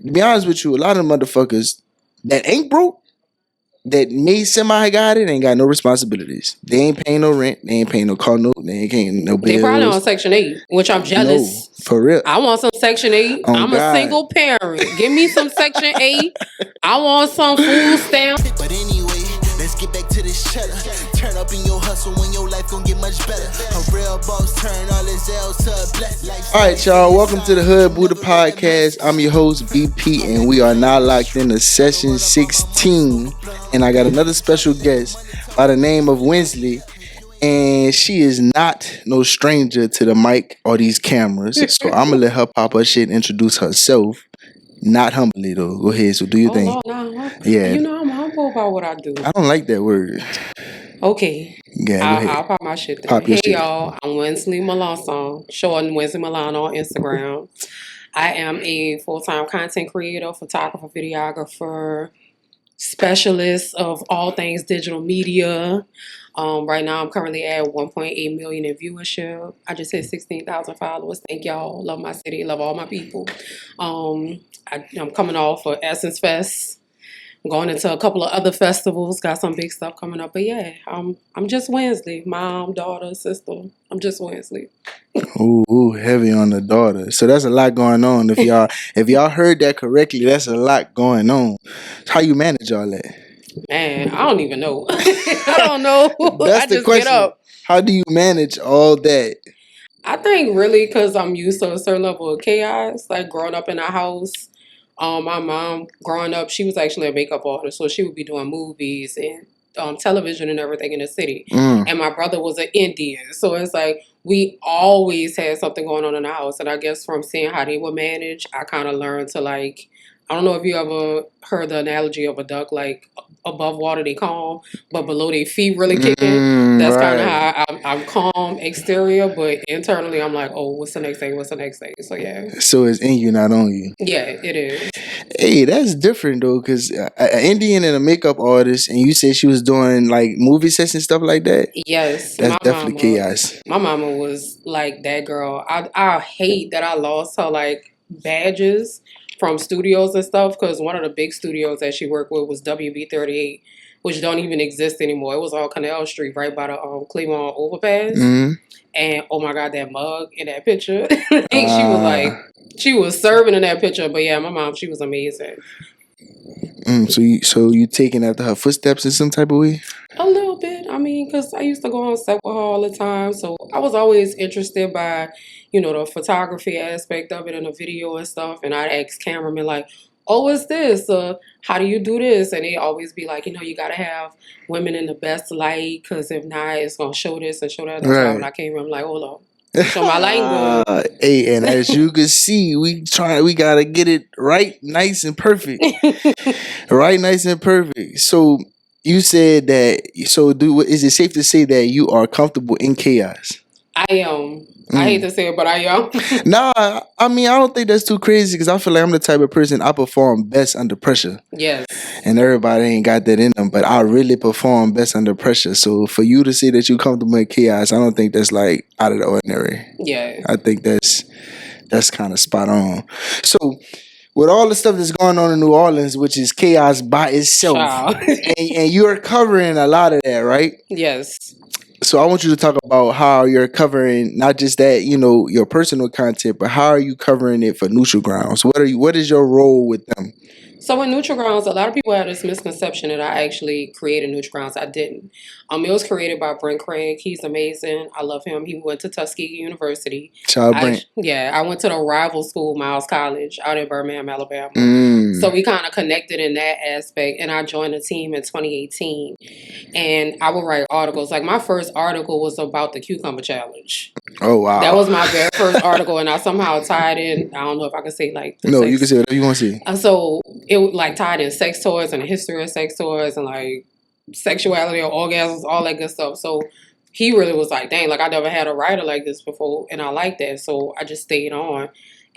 to be honest with you, a lot of motherfuckers that ain't broke, that may semi got it, ain't got no responsibilities. They ain't paying no rent. They ain't paying no car note. They ain't paying no bills. They probably on Section 8, which I'm jealous. No, for real. I want some Section 8. I'm a single parent. Give me some Section 8. I want some food stamps. But anyway, let's get back to this cheddar. Turn up in your hustle when your life gon' get much better. A real boss turn all his L's to a blessed life. Alright, y'all. Welcome to the Hood Buddah Podcast. I'm your host, BP, and we are now locked into session 16. And I got another special guest by the name of Winsley. And she is not no stranger to the mic or these cameras. So I'm going to let her pop her shit, introduce herself. Not humbly, though. Go ahead. So do your thing. No. Yeah. You know, I'm humble about what I do. I don't like that word. Okay. Yeah, I'll pop my shit then. Pop your shit. Y'all. I'm Winsley Melancon. Showing Winsley Milan on Instagram. I am a full-time content creator, photographer, videographer, specialist of all things digital media. Right now, I'm currently at 1.8 million in viewership. I just hit 16,000 followers. Thank y'all. Love my city. Love all my people. I'm coming off for Essence Fest. I'm going into a couple of other festivals. Got some big stuff coming up. But yeah, I'm just Winsley. Mom, daughter, sister. I'm just Winsley. Ooh, heavy on the daughter. So that's a lot going on. If y'all heard that correctly, that's a lot going on. How you manage all that? Man, I don't even know. I don't know. That's I the just question. get up. How do you manage all that? I think really because I'm used to a certain level of chaos. Like growing up in a house, my mom growing up, she was actually a makeup artist, so she would be doing movies and television and everything in the city. And my brother was an Indian, so it's like we always had something going on in the house. And I guess from seeing how they would manage, I kind of learned to like. I don't know if you ever heard the analogy of a duck, like above water they calm, but below their feet really kicking. That's kind of how I'm calm exterior, but internally I'm like, oh, what's the next thing? What's the next thing? So yeah. So it's in you, not on you. Yeah, it is. Hey, that's different though, because an Indian and a makeup artist, and you said she was doing like movie sets and stuff like that. Yes, that's definitely chaos. My mama was like that girl. I hate that I lost her like badges from studios and stuff, because one of the big studios that she worked with was WB38, which don't even exist anymore. It was on Canal Street, right by the Cleveland overpass. And oh my God, that mug in that picture. I think she was serving in that picture. But yeah, my mom, she was amazing. So you taking after her footsteps in some type of way? A little bit. I mean, because I used to go on set with her all the time. So I was always interested by, the photography aspect of it and the video and stuff. And I'd ask cameramen like, oh, what's this? How do you do this? And they always be like, you got to have women in the best light, because if not, it's going to show this and show that. That's why when I came in, I'm like, hold on. Show my light good. Hey, and as you can see, we gotta get it right, nice and perfect. Right, nice and perfect. So you said that. So is it safe to say that you are comfortable in chaos? I am. I hate to say it, but I am. Nah, I mean, I don't think that's too crazy, because I feel like I'm the type of person, I perform best under pressure. Yes. And everybody ain't got that in them, but I really perform best under pressure. So for you to say that you're comfortable in chaos, I don't think that's like out of the ordinary. Yeah. I think that's kind of spot on. So with all the stuff that's going on in New Orleans, which is chaos by itself, and you're covering a lot of that, right? Yes. So I want you to talk about how you're covering not just that, your personal content, but how are you covering it for Neutral Grounds? What is your role with them? So in Neutral Grounds, a lot of people have this misconception that I actually created Neutral Grounds. I didn't. It was created by Brent Craig. He's amazing. I love him. He went to Tuskegee University. Brent. I went to the rival school, Miles College, out in Birmingham, Alabama. So we kind of connected in that aspect, and I joined the team in 2018. And I would write articles. Like my first article was about the cucumber challenge. Oh wow! That was my very first article, and I somehow tied in. I don't know if I can say like. You can say whatever you want to say. So it like tied in sex toys and the history of sex toys and like sexuality or orgasms, all that good stuff. So he really was like, dang, like I never had a writer like this before, and I like that. So I just stayed on.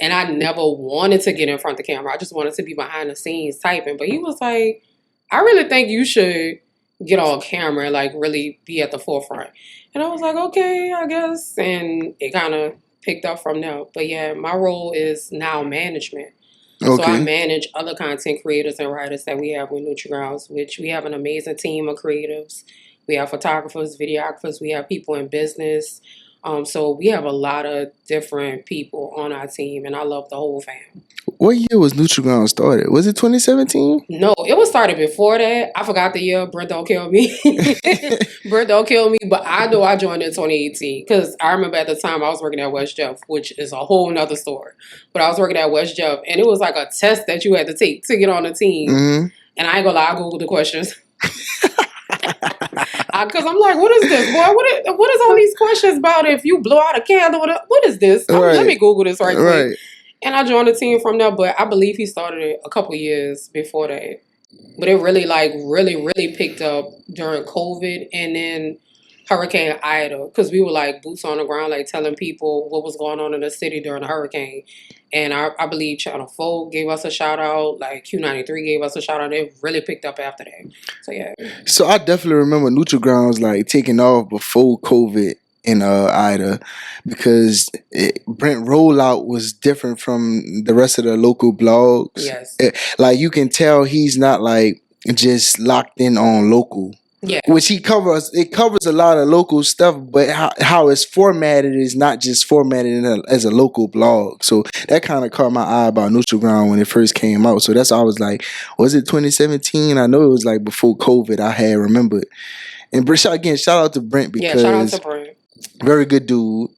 And I never wanted to get in front of the camera. I just wanted to be behind the scenes typing. But he was like, I really think you should get on camera and like really be at the forefront. And I was like, okay, I guess. And it kind of picked up from there. But yeah, my role is now management. So I Okay. manage other content creators and writers that we have with NutriGrounds, which we have an amazing team of creatives. We have photographers, videographers, we have people in business. So we have a lot of different people on our team, and I love the whole fam. What year was NutriGround started? Was it 2017? No, it was started before that. I forgot the year. Brent don't kill me. Brent don't kill me. But I know I joined in 2018 because I remember at the time I was working at West Jeff, which is a whole nother story. But I was working at West Jeff, and it was like a test that you had to take to get on the team. Mm-hmm. And I ain't gonna lie, I Googled the questions. Because I'm like, what is this, boy? What is all these questions about if you blow out a candle? What is this? Right. Let me Google this right quick. Right. And I joined the team from there, but I believe he started it a couple years before that. But it really, really picked up during COVID and then Hurricane Ida, because we were like boots on the ground, like telling people what was going on in the city during the hurricane. And I believe Channel 4 gave us a shout out, like Q93 gave us a shout out. It really picked up after that. So yeah. So I definitely remember NutriGrounds like taking off before COVID in Ida, because Brent rollout was different from the rest of the local blogs. Yes. Like you can tell he's not like just locked in on local. Yeah. Which he covers. It covers a lot of local stuff, but how it's formatted is not just formatted as a local blog. So that kind of caught my eye about NutriGround when it first came out. So that's why I was like, was it 2017? I know it was like before COVID. I had remembered. And again, shout out to Brent, because shout out to Brent. Very good dude.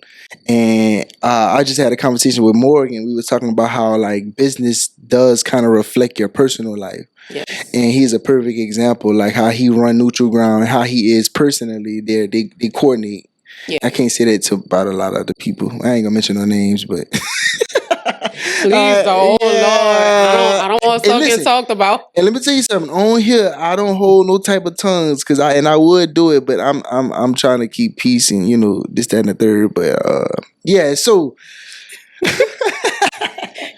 And I just had a conversation with Morgan. We were talking about how like business does kind of reflect your personal life. Yes. And he's a perfect example, like how he run NutriGround, how he is personally there. They coordinate. Yeah. I can't say that about a lot of other people. I ain't gonna mention no names, but please don't. Oh Lord, I don't want to get talked about. And let me tell you something. On here, I don't hold no type of tongues, because I would do it, but I'm trying to keep peace and this, that, and the third. But yeah, so.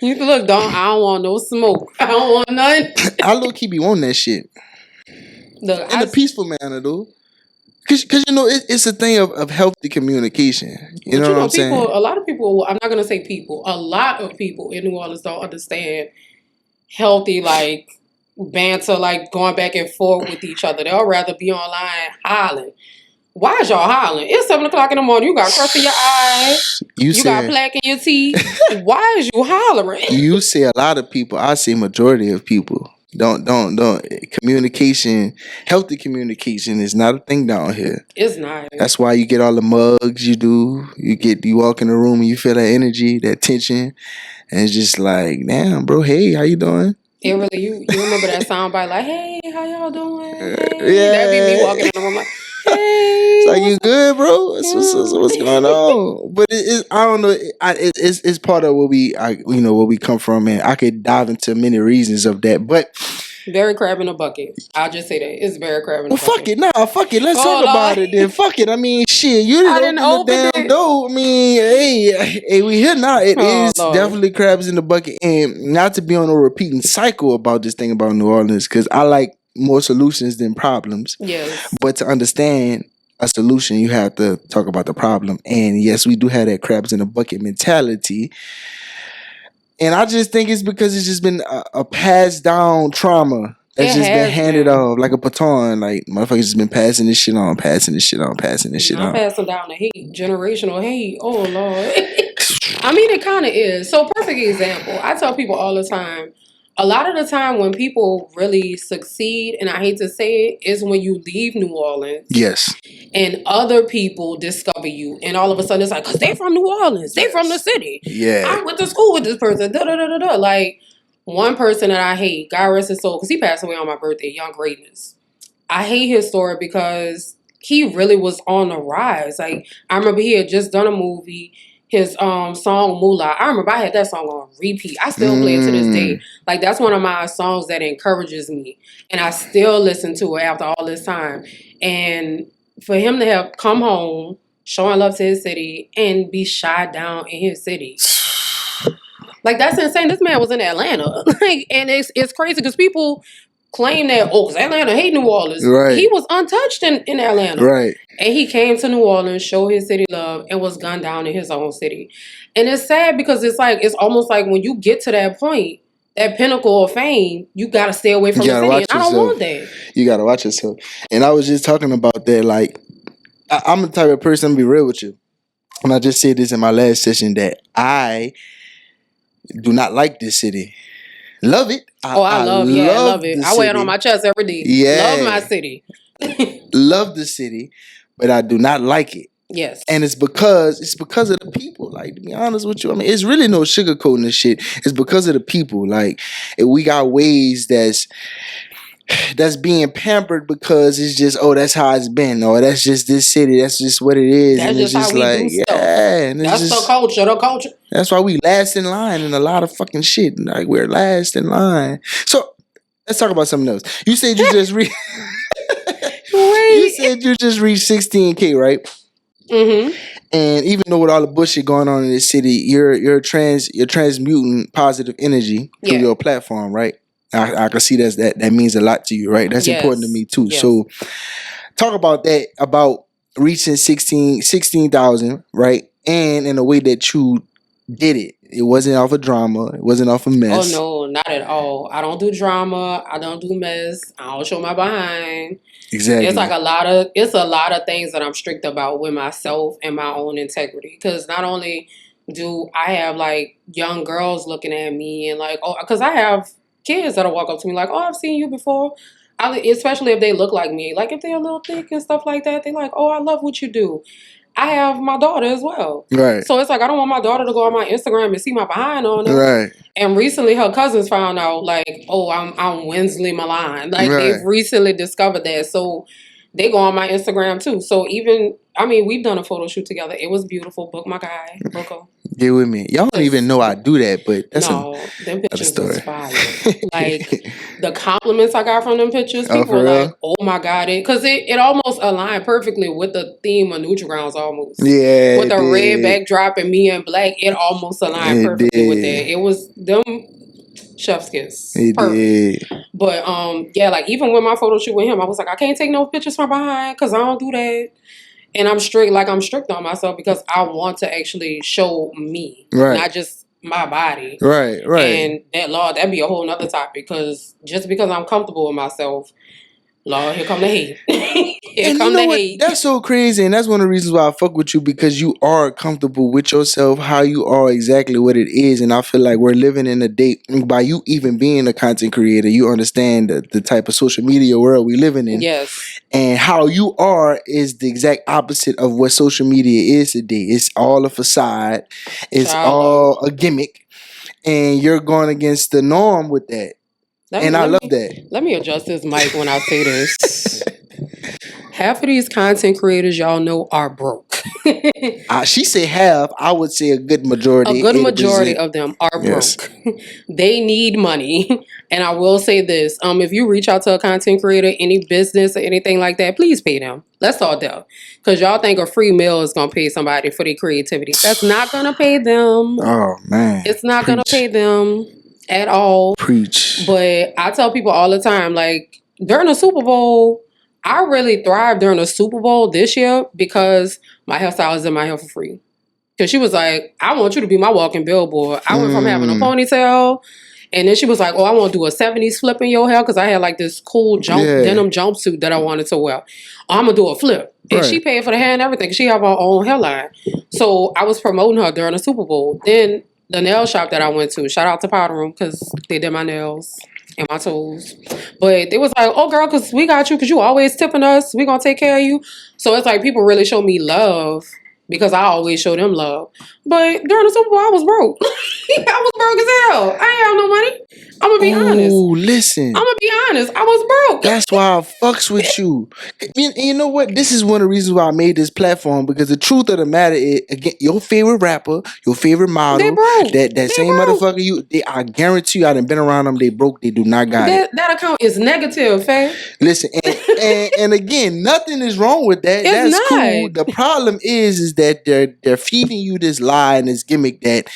You look, I don't want no smoke. I don't want none. I low key be wanting that shit. Look, in a peaceful manner, though. Because it's a thing of healthy communication. You know what I'm saying? A lot of people, I'm not going to say people, a lot of people in New Orleans don't understand healthy, like, banter, like, going back and forth with each other. They'll rather be online hollering. Why is y'all hollering? It's 7 o'clock in the morning. You got crust in your eyes. You got plaque in your teeth. Why is you hollering? You say a lot of people. I say majority of people. Don't. Communication, healthy communication is not a thing down here. It's not. That's why you get all the mugs you do. You walk in the room and you feel that energy, that tension. And it's just like, damn, bro, hey, how you doing? It really, you remember that soundbite like, hey, how y'all doing? Hey. Yeah. That'd be me walking in the room like, hey. It's like, you good, bro? What's going on? But I don't know. It's part of where we come from, and I could dive into many reasons of that. But very crab in a bucket. I'll just say that it's very crab in a bucket. Fuck it. Let's talk about it then. Fuck it. I mean, shit. You didn't open the damn door. I mean, hey, we here now. It is Lord. Definitely crabs in the bucket, and not to be on a repeating cycle about this thing about New Orleans, because I like more solutions than problems. Yes. But to understand a solution, you have to talk about the problem. And yes, we do have that crabs in a bucket mentality. And I just think it's because it's just been a passed down trauma that's just been handed off like a baton. Like, motherfuckers just been passing this shit on. I'm passing passing down the hate, generational hate. Oh, Lord. I mean, it kind of is. So, perfect example. I tell people all the time, a lot of the time when people really succeed, and I hate to say it, is when you leave New Orleans. Yes. And other people discover you. And all of a sudden it's like, because they from New Orleans. They from the city. Yeah. I went to school with this person. Da-da-da-da-da. Like, one person that I hate, God rest his soul, because he passed away on my birthday, Young Greatness. I hate his story because he really was on the rise. Like, I remember he had just done a movie. His song Moolah, I remember I had that song on repeat. I still play it to this day. Like, that's one of my songs that encourages me. And I still listen to it after all this time. And for him to have come home, showing love to his city, and be shot down in his city. Like, that's insane. This man was in Atlanta. Like, and it's crazy because people claim that, because Atlanta hate New Orleans. Right. He was untouched in Atlanta. Right. And he came to New Orleans, showed his city love, and was gunned down in his own city. And it's sad because it's almost like when you get to that point, that pinnacle of fame, you gotta stay away from You the gotta city. watch And I don't yourself. want that. You gotta watch yourself. And I was just talking about that. Like, I'm the type of person, to be real with you. And I just said this in my last session that I do not like this city. Love it. I love it. the I wear it on city. my chest every day. Yeah. Love my city. Love the city, but I do not like it. Yes. And it's because of the people. Like, to be honest with you, I mean, it's really no sugarcoating this shit. It's because of the people. Like, we got ways that's being pampered because it's just, oh, that's how it's been, or that's just this city, that's just what it is. That's and just it's how we like, do stuff. yeah, and it's That's just, the culture. that's why we last in line in a lot of fucking shit. Like, we're last in line. So let's talk about something else. You said you just reached you said you just reached 16K, right? Mm-hmm. And even though with all the bullshit going on in this city, you're transmuting positive energy through your platform, right? I can see that means a lot to you, right? That's important to me too. Yes. So talk about that, about reaching 16,000, right? And in a way that you did it. It wasn't off of drama. It wasn't off of mess. Oh no, not at all. I don't do drama. I don't do mess. I don't show my behind. Exactly. It's like a lot of things that I'm strict about with myself and my own integrity. Because not only do I have like young girls looking at me and like, oh, because I have kids that'll walk up to me like, oh, I've seen you before. Especially if they look like me, like if they're a little thick and stuff like that, they're like, oh, I love what you do. I have my daughter as well. Right. So it's like, I don't want my daughter to go on my Instagram and see my behind on her. Right. And recently her cousins found out like, oh, I'm Winsley Melancon. Like they've recently discovered that. So they go on my Instagram too. So we've done a photo shoot together. It was beautiful. Book my guy. Book him. Get with me. Y'all don't even know I do that, but that's them pictures was fire. Like the compliments I got from them pictures, people were like, "Oh my god!" Because it almost aligned perfectly with the theme of Neutral Grounds, almost. Yeah, with the red backdrop and me in black, it almost aligned perfectly with that. It was them chef's kiss. It perfect. did. But like even with my photo shoot with him, I was like, I can't take no pictures from behind because I don't do that. And I'm strict on myself because I want to actually show me, not just my body. Right. And that'd be a whole nother topic because just because I'm comfortable with myself, Lord, here come the hate. Hate. That's so crazy, and that's one of the reasons why I fuck with you, because you are comfortable with yourself, how you are, exactly what it is. And I feel like we're living in a day, by you even being a content creator, you understand the type of social media world we living in. Yes. And how you are is the exact opposite of what social media is today. It's all a facade. It's all a gimmick. And you're going against the norm with that. I love that. Let me adjust this mic when I say this. Half of these content creators y'all know are broke. She said half. I would say a good majority. A good majority of them are broke. They need money. And I will say this. If you reach out to a content creator, any business or anything like that, please pay them. Let's all do. Because y'all think a free meal is going to pay somebody for their creativity. That's not going to pay them. Oh, man. It's not going to pay them at all. Preach. But I tell people all the time, like, during the Super Bowl, I really thrived during the Super Bowl this year because my hairstylist is in my hair for free. Because she was like, I want you to be my walking billboard. I went from having a ponytail, and then she was like, oh, I want to do a 70s flip in your hair because I had like this cool denim jumpsuit that I wanted to wear. I'm going to do a flip. And she paid for the hair and everything. She have her own hairline. So I was promoting her during the Super Bowl. Then the nail shop that I went to, shout out to Powder Room because they did my nails and my toes. But they was like, oh, girl, because we got you because you always tipping us. We going to take care of you. So it's like people really show me love because I always show them love. But during the Super Bowl, I was broke. I was broke as hell. I ain't have no money. I'm going to be honest. Oh, listen. I'm going to be honest. I was broke. That's why I fucks with you. You know what? This is one of the reasons why I made this platform, because the truth of the matter is, again, your favorite rapper, your favorite model, that same motherfucker, I guarantee you, I done been around them, they broke, they do not got it. That account is negative, fam. Listen, and again, nothing is wrong with that. It's That's not. cool. The problem is that they're feeding you this lie and this gimmick that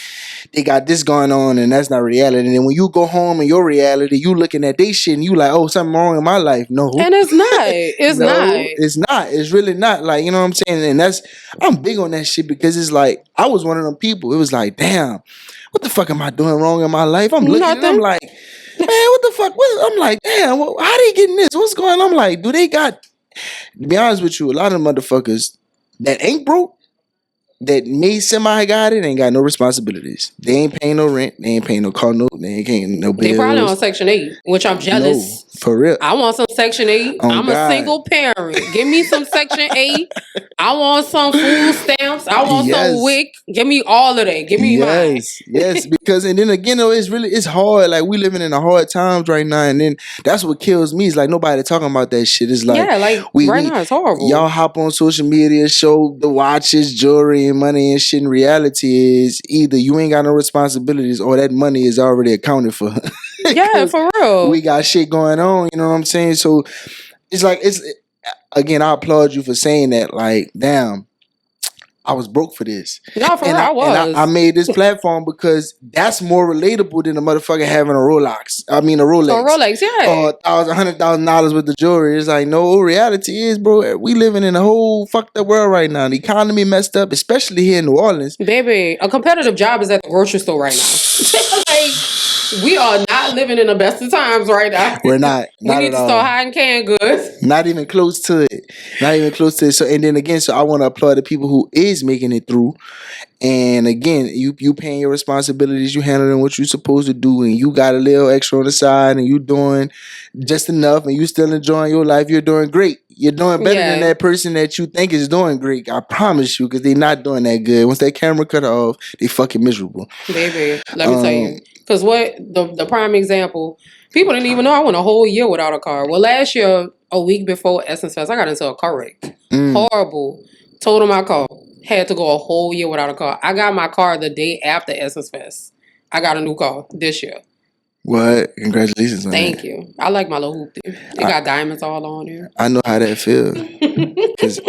they got this going on and that's not reality. And then when you go home and your reality, you looking at they shit and you like, oh, something wrong in my life. No. And it's not. It's No, not. it's not. It's really not. Like, you know what I'm saying? And I'm big on that shit because it's like, I was one of them people. It was like, damn, what the fuck am I doing wrong in my life? I'm looking at it, I'm like, man, what the fuck? I'm like, damn, how they getting this? What's going on? I'm like, do they got, to be honest with you, a lot of motherfuckers that ain't broke, that may semi got it, ain't got no responsibilities. They ain't paying no rent. They ain't paying no car note. They ain't paying no bills. They probably on Section 8, which I'm jealous. No, for real. I want some Section 8. Oh, I'm God. a single parent. Give me some Section 8. I want some food stamps. I want some WIC. Give me all of that. Give me mine. Yes, because and then again, though, it's hard. Like, we living in a hard times right now, and then that's what kills me. It's like nobody talking about that shit. It's like, yeah, like right now it's horrible. Y'all hop on social media, show the watches, jewelry, and money and shit. In reality, is either you ain't got no responsibilities or that money is already accounted for. Yeah, for real. We got shit going on. You know what I'm saying? So it's like again, I applaud you for saying that. Like, damn, I was broke for this. No, for real, I was. And I made this platform because that's more relatable than a motherfucker having a Rolex. I mean, a Rolex. A Rolex, yeah. Or $100,000 with the jewelry. It's like, no, reality is, bro, we living in a whole fucked up world right now. The economy messed up, especially here in New Orleans. Baby, a competitive job is at the grocery store right now. Like, we are not living in the best of times right now. We're not. We need to start hiding canned goods. Not even close to it. Not even close to it. So, and then again, so I want to applaud the people who is making it through. And again, you paying your responsibilities, you handling what you're supposed to do, and you got a little extra on the side, and you doing just enough, and you still enjoying your life. You're doing great. You're doing better than that person that you think is doing great. I promise you, because they're not doing that good. Once that camera cut off, they fucking miserable. Baby, let me tell you. Because what the prime example, people didn't even know I went a whole year without a car. Well, last year, a week before Essence Fest, I got into a car wreck. Horrible. Totaled my car. Had to go a whole year without a car. I got my car the day after Essence Fest. I got a new car this year. What? Congratulations on Thank that. you. I like my little hoopty. It got diamonds all on there. I know how that feels. Because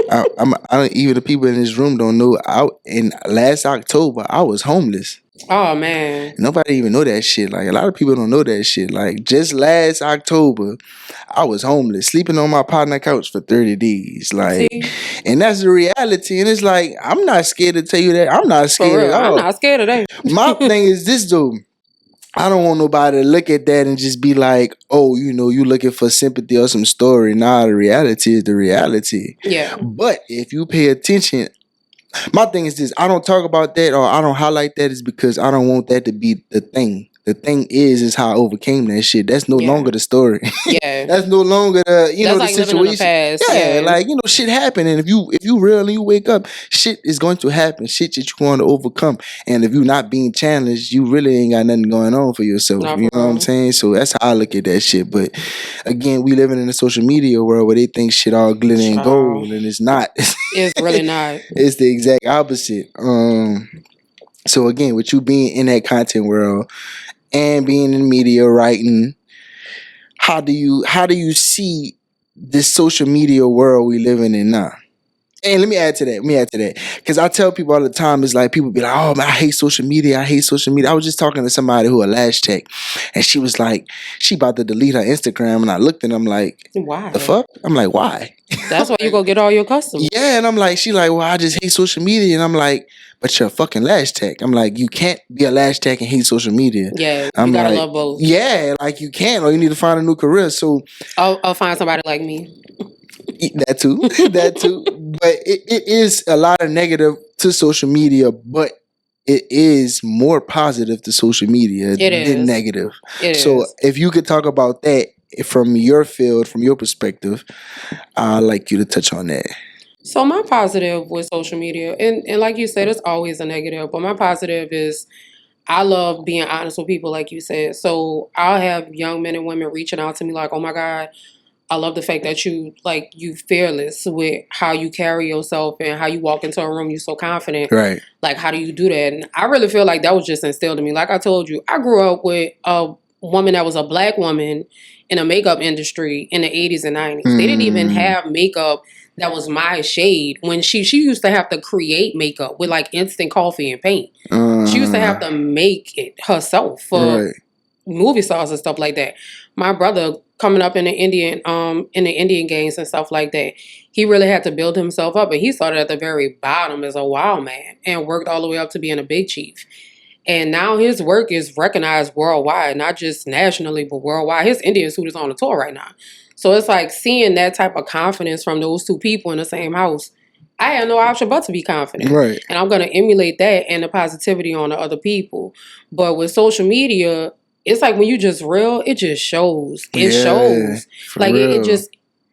even the people in this room don't know. In last October, I was homeless. Oh, man. Nobody even know that shit. Like, a lot of people don't know that shit. Like, just last October, I was homeless, sleeping on my partner couch for 30 days. Like, and that's the reality. And it's like, I'm not scared to tell you that. I'm not scared at all. I'm not scared of that. My thing is this, though. I don't want nobody to look at that and just be like, oh, you know, you looking for sympathy or some story. Nah, the reality is the reality. Yeah. But if you pay attention, my thing is this, I don't talk about that or I don't highlight that is because I don't want that to be the thing. The thing is how I overcame that shit. That's no longer the story. Yeah. That's no longer the, That's the like situation. living in the past. Yeah, like, shit happen. And if you real and you wake up, shit is going to happen. Shit that you're going to overcome. And if you're not being challenged, you really ain't got nothing going on for yourself. You know what I'm saying? So that's how I look at that shit. But again, we living in a social media world where they think shit all glitter and gold, and it's not. It's really not. It's the exact opposite. So again, with you being in that content world and being in media, writing, how do you see this social media world we living in now? And let me add to that. Because I tell people all the time, it's like people be like, oh man, I hate social media. I was just talking to somebody who a lash tech, and she was like, she about to delete her Instagram, and I looked and I'm like, why? The fuck? I'm like, why? That's why you go get all your customers. Yeah, and I'm like, she like, well, I just hate social media, and I'm like, but you're a fucking lash tech. I'm like, you can't be a lash tech and hate social media. Yeah, you I'm gotta like, love both. Yeah, like you can't, or you need to find a new career. So I'll find somebody like me. That too. But it is a lot of negative to social media, but it is more positive to social media than negative. So if you could talk about that from your field, from your perspective, I'd like you to touch on that. So my positive with social media, and like you said, it's always a negative, but my positive is I love being honest with people, like you said. So I'll have young men and women reaching out to me like, oh my God, I love the fact that you fearless with how you carry yourself and how you walk into a room, you're so confident. Right. Like, how do you do that? And I really feel like that was just instilled in me. Like I told you, I grew up with a woman that was a black woman in a makeup industry in the 80s and 90s. They didn't even have makeup that was my shade. When she used to have to create makeup with like instant coffee and paint. She used to have to make it herself for movie stars and stuff like that. My brother coming up in the Indian gangs and stuff like that. He really had to build himself up, and he started at the very bottom as a wild man and worked all the way up to being a big chief. And now his work is recognized worldwide, not just nationally, but worldwide. His Indian suit is on the tour right now. So it's like seeing that type of confidence from those two people in the same house. I had no option but to be confident. Right. And I'm going to emulate that and the positivity on the other people. But with social media, it's like when you just real, it just shows. It shows. Like it just,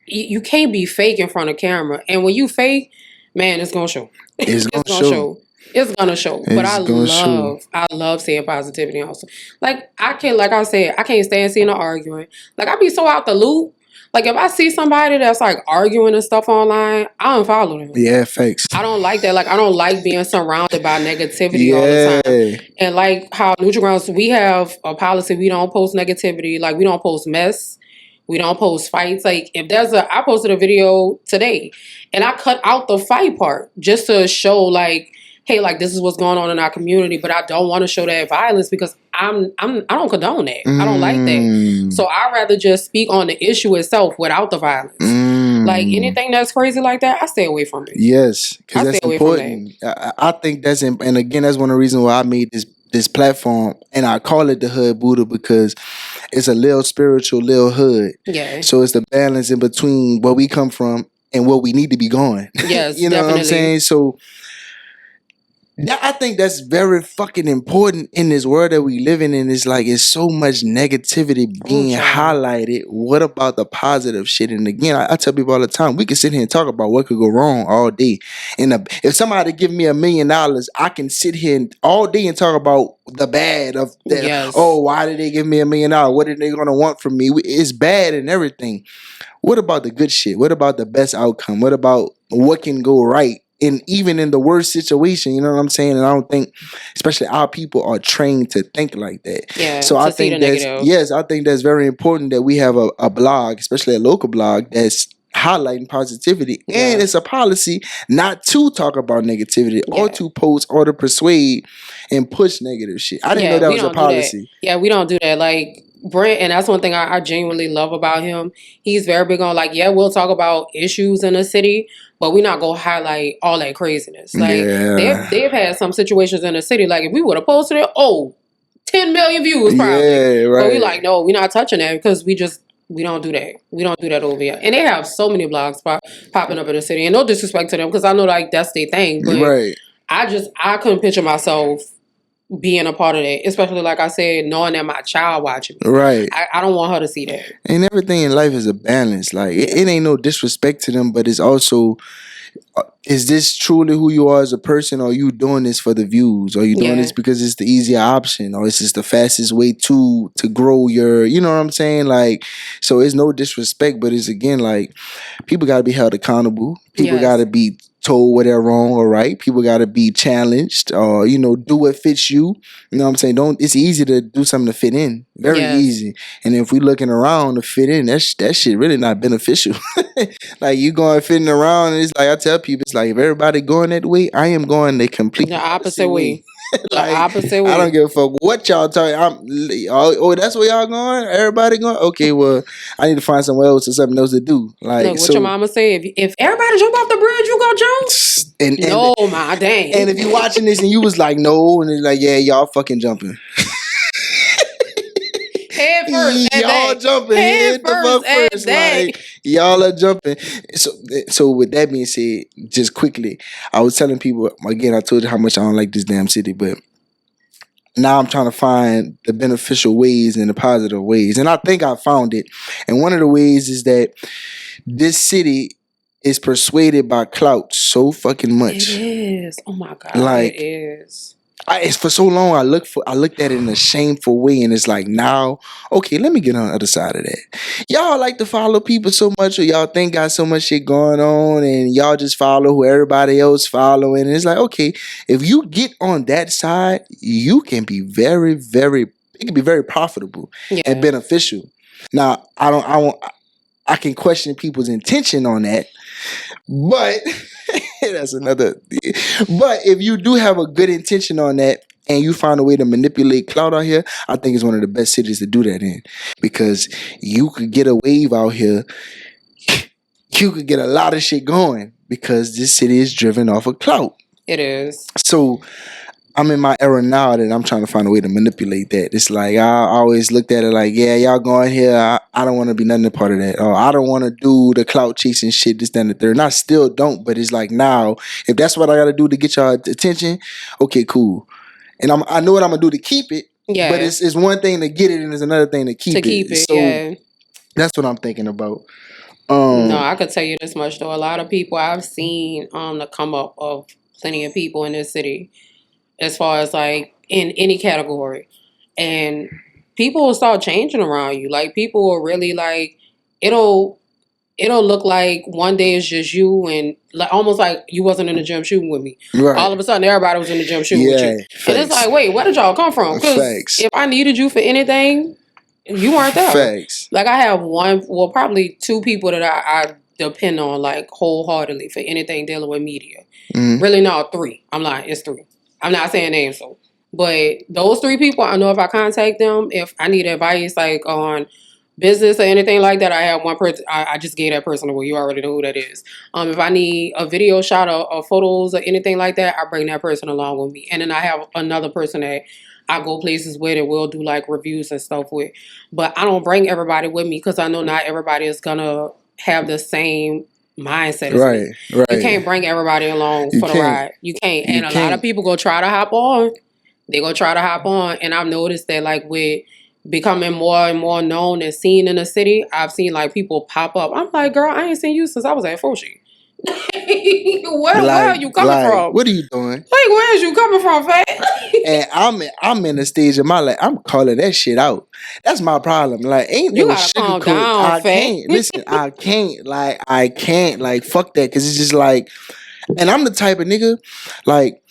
you can't be fake in front of camera. And when you fake, man, it's going to show. It's going to show. It's gonna show, but I love seeing positivity also. Like I can't stand seeing them arguing. Like I be so out the loop. Like if I see somebody that's like arguing and stuff online, I unfollow them. Yeah, fakes. I don't like that. Like I don't like being surrounded by negativity all the time. And like how Nutri-Grounds, we have a policy: we don't post negativity. Like we don't post mess. We don't post fights. Like if I posted a video today, and I cut out the fight part just to show like, hey, like this is what's going on in our community, but I don't want to show that violence because I don't condone that. I don't like that. So I'd rather just speak on the issue itself without the violence. Like anything that's crazy like that, I stay away from it. Yes, because that's important. I think that's, and again, that's one of the reasons why I made this platform, and I call it the Hood Buddah because it's a little spiritual, little hood. Yeah. So it's the balance in between where we come from and where we need to be going. Yes, you know definitely. what I'm saying? So I think that's very fucking important in this world that we live in. And it's like, it's so much negativity being highlighted. What about the positive shit? And again, I tell people all the time, we can sit here and talk about what could go wrong all day. And if somebody give me $1 million, I can sit here all day and talk about the bad of that. Yes. Oh, why did they give me $1 million? What are they going to want from me? It's bad and everything. What about the good shit? What about the best outcome? What about what can go right? And even in the worst situation, you know what I'm saying? And I don't think, especially our people are trained to think like that. Yeah. So I think I think that's very important that we have a blog, especially a local blog, that's highlighting positivity. Yeah. And it's a policy not to talk about negativity or to post or to persuade and push negative shit. I didn't know that was a policy. Yeah, we don't do that. Like Brent, and that's one thing I genuinely love about him. He's very big on like, yeah, we'll talk about issues in the city, but we're not gonna highlight all that craziness. Like they've had some situations in the city. Like if we would have posted it, 10 million views probably. Yeah, right. But we like, no, we're not touching that because we don't do that. We don't do that over here. And they have so many blogs popping up in the city. And no disrespect to them because I know like that's their thing. But right. I couldn't picture myself being a part of that, especially like I said, knowing that my child watching me. Right. I don't want her to see that. And everything in life is a balance. Like it ain't no disrespect to them, but it's also, is this truly who you are as a person, or are you doing this for the views? Or are you doing this because it's the easier option, or is this the fastest way to grow your, you know what I'm saying? Like, so it's no disrespect, but it's again like people got to be held accountable. People got to be told where they're wrong or right. People got to be challenged, or do what fits you. You know what I'm saying? It's easy to do something to fit in. Very easy. And if we looking around to fit in, that shit really not beneficial. Like you going fitting around, and it's like I tell people, it's like if everybody going that way, I am going the complete opposite way. Like, the opposite way. I don't give a fuck what y'all talking. That's where y'all going? Everybody going? Okay, well, I need to find somewhere else or something else to do. Like, look, what your mama say? If everybody jump off the bridge, you gonna jump? My dang. And if you watching this and you was like, no, and it's like, yeah, y'all fucking jumping. Head first. Y'all jumping head the fuck first. Like, y'all are jumping. So with that being said, just quickly, I was telling people, again, I told you how much I don't like this damn city, but now I'm trying to find the beneficial ways and the positive ways. And I think I found it. And one of the ways is that this city is persuaded by clout so fucking much. It is. Oh my God. Like, it is. It's for so long I looked at it in a shameful way, and it's like now, okay, let me get on the other side of that. Y'all like to follow people so much, or y'all think got so much shit going on, and y'all just follow who everybody else following. And it's like, okay, if you get on that side, you can be very, very, it can be very profitable and beneficial. Now, I can question people's intention on that, but that's another. But if you do have a good intention on that, and you find a way to manipulate clout out here, I think it's one of the best cities to do that in, because you could get a wave out here. You could get a lot of shit going because this city is driven off of clout. It is. So I'm in my era now that I'm trying to find a way to manipulate that. It's like I always looked at it like, yeah, y'all going here. I don't want to be nothing a part of that. Or I don't want to do the clout chasing shit, this, that, and the third. And I still don't, but it's like now, if that's what I got to do to get y'all attention, okay, cool. And I know what I'm going to do to keep it. Yeah. But it's one thing to get it and it's another thing to keep it. So that's what I'm thinking about. No, I could tell you this much though. A lot of people I've seen the come up of plenty of people in this city, as far as like in any category, and people will start changing around you. Like people will really like it'll look like one day it's just you and like almost like you wasn't in the gym shooting with me. Right. All of a sudden everybody was in the gym shooting with you, facts. and it's like, wait, where did y'all come from? Because if I needed you for anything, you weren't there. Facts. Like I have probably two people that I depend on like wholeheartedly for anything dealing with media. Mm-hmm. Really, no, three. I'm lying. It's three. I'm not saying names though. But those three people, I know if I contact them, if I need advice like on business or anything like that, I have one person. I just gave that person away. You already know who that is. If I need a video shot or photos or anything like that, I bring that person along with me. And then I have another person that I go places with and we'll do like reviews and stuff with. But I don't bring everybody with me because I know not everybody is gonna have the same mindset as me. Right. You can't bring everybody along for the ride. You can't. And a lot of people go try to hop on. They go try to hop on. And I've noticed that like with becoming more and more known and seen in the city, I've seen like people pop up. I'm like, girl, I ain't seen you since I was at Foshi. Where are you coming from? What are you doing? Like, where is you coming from, fat? And I'm in a stage of my life. I'm calling that shit out. That's my problem. Like, ain't no sugarcoat. I can't. Listen, I can't. Like, fuck that. Because it's just like, and I'm the type of nigga, like,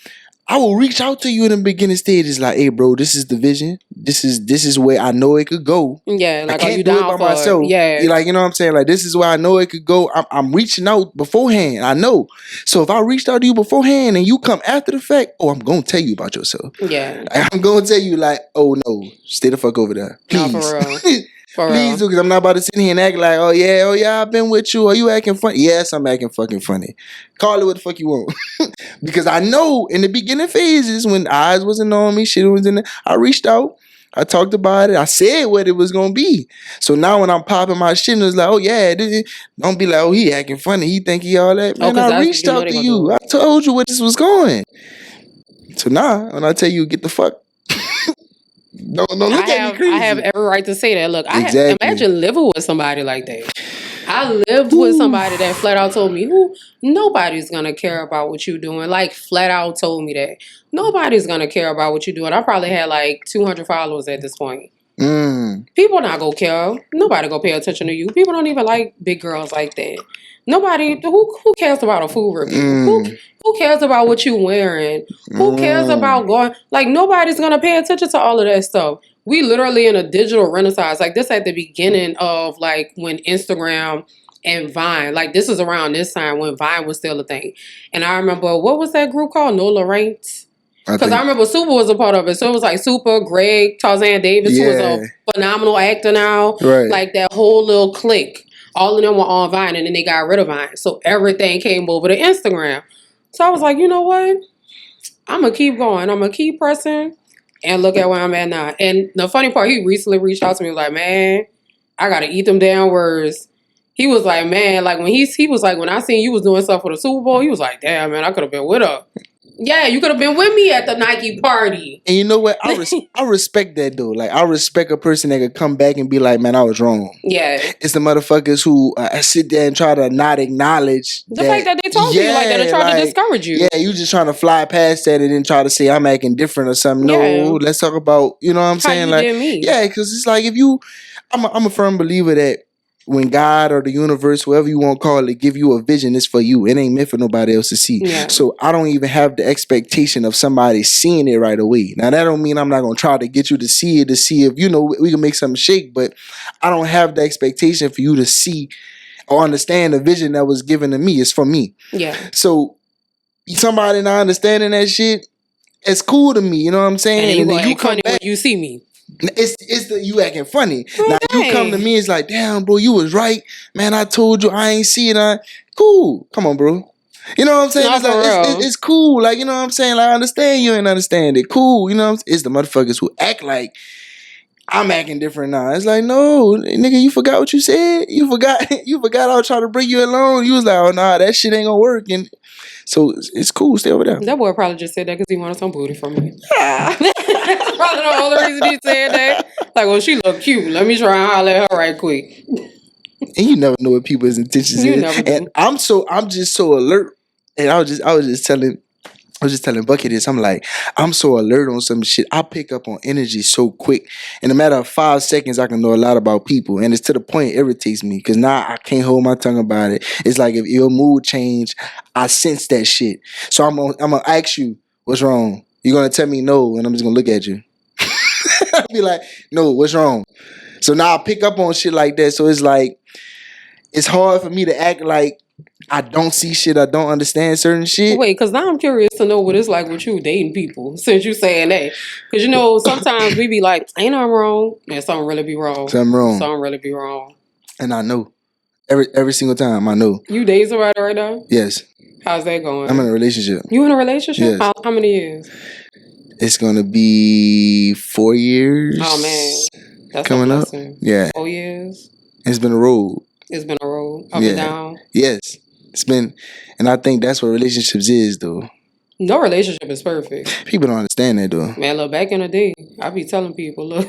I will reach out to you in the beginning stages, like, hey, bro, this is the vision. This is where I know it could go. Yeah, like, I can't do it by myself. Yeah, like, you know what I'm saying? Like, this is where I know it could go. I'm reaching out beforehand. I know. So if I reached out to you beforehand and you come after the fact, I'm gonna tell you about yourself. Yeah, I'm gonna tell you like, oh no, stay the fuck over there, please. No, for real. Please do, because I'm not about to sit here and act like, oh yeah, I've been with you. Are you acting funny? Yes, I'm acting fucking funny. Call it what the fuck you want. Because I know in the beginning phases when eyes wasn't on me, shit was in there, I reached out, I talked about it, I said what it was gonna be. So now when I'm popping my shit, it's like, oh yeah, don't be like, oh, he acting funny, he think he all that. Man, I reached out to you. I told you where this was going. So now when I tell you get the fuck. Don't look at me crazy. I have every right to say that. Look, imagine living with somebody like that. I lived with somebody that flat out told me, nobody's going to care about what you're doing. Like, flat out told me that. Nobody's going to care about what you're doing. I probably had like 200 followers at this point. People not going to care. Nobody going to pay attention to you. People don't even like big girls like that. Nobody, who cares about a food review? Who cares about what you're wearing? Who cares about going? Like, nobody's going to pay attention to all of that stuff. We literally in a digital renaissance. Like, this at the beginning of, like, when Instagram and Vine, like, this is around this time when Vine was still a thing. And I remember, what was that group called? No Lorraine? Because I remember Super was a part of it. So it was like Super, Greg, Tarzan Davis, who was a phenomenal actor now. Right. Like, that whole little clique. All of them were on Vine, and then they got rid of Vine. So everything came over to Instagram. So I was like, you know what? I'm going to keep going. I'm going to keep pressing and look at where I'm at now. And the funny part, he recently reached out to me, like, man, I got to eat them damn words. He was like, man, like when he was like, when I seen you was doing stuff for the Super Bowl, he was like, damn, man, I could have been with her. Yeah, you could have been with me at the Nike party. And you know what? I respect that, though. Like, I respect a person that could come back and be like, man, I was wrong. Yeah. It's the motherfuckers who sit there and try to not acknowledge the fact that they told you like that and try to discourage you. Yeah, you just trying to fly past that and then try to say I'm acting different or something. No, let's talk about, you know what I'm saying? How you did me. Yeah, because it's like if you, I'm a firm believer that when God or the universe, whoever you want to call it, give you a vision, it's for you. It ain't meant for nobody else to see. Yeah. So I don't even have the expectation of somebody seeing it right away. Now, that don't mean I'm not going to try to get you to see it, to see if, we can make something shake, but I don't have the expectation for you to see or understand the vision that was given to me. It's for me. Yeah. So somebody not understanding that shit, it's cool to me. You know what I'm saying? And then you come back when you see me. It's the you acting funny. Now you come to me, it's like, damn, bro, you was right, man. I told you I ain't see it. Cool, come on, bro. You know what I'm saying? It's cool. Like, you know what I'm saying? Like, I understand you ain't understand it. Cool. You know what I'm saying? It's the motherfuckers who act like I'm acting different now. It's like, no, nigga, you forgot what you said. You forgot I was trying to bring you along. You was like, oh, nah, that shit ain't gonna work. And so it's cool. Stay over there. That boy probably just said that because he wanted some booty from me. That's probably the only reason he said that. Like, well, she look cute. Let me try and holler at her right quick. And you never know what people's intentions is. And I'm just so alert. And I was just telling Bucky this. I'm like, I'm so alert on some shit. I pick up on energy so quick. In a matter of 5 seconds, I can know a lot about people. And it's to the point it irritates me. Because now I can't hold my tongue about it. It's like if your mood change, I sense that shit. So I'm gonna ask you, what's wrong? You're gonna tell me no, and I'm just gonna look at you. I'll be like, no, what's wrong? So now I pick up on shit like that. So it's like, it's hard for me to act like I don't see shit. I don't understand certain shit. Wait, because now I'm curious to know what it's like with you dating people since you saying that. Because, you know, sometimes we be like, ain't nothing wrong. And something really be wrong. Something really be wrong. And I know. Every single time, I know. You dating somebody right now? Yes. How's that going? I'm in a relationship. You in a relationship? Yes. How many years? It's going to be 4 years. Oh, man. That's coming up. Yeah. 4 years? It's been a road. It's been a road. Up and down. Yes. It's been, and I think that's what relationships is, though. No relationship is perfect. People don't understand that, though. Man, look, back in the day, I be telling people, look,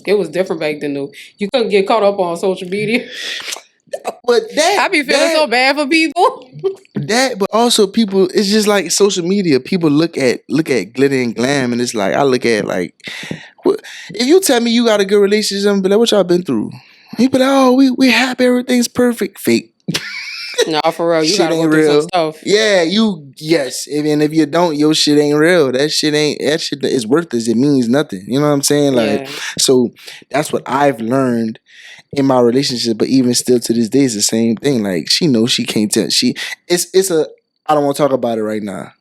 it was different back then, though. You couldn't get caught up on social media. But I be feeling so bad for people. But also people, it's just like social media. People look at glitter and glam, and it's like, I look at like, if you tell me you got a good relationship, I'm be like, what y'all been through? You be like, oh, we happy, everything's perfect. Fake. No, for real, you gotta go through some stuff. Yeah, yes. And if you don't, your shit ain't real. That shit is worthless. It means nothing. You know what I'm saying? Like, so that's what I've learned in my relationship. But even still to this day, it's the same thing. Like, she knows she can't tell. I don't want to talk about it right now.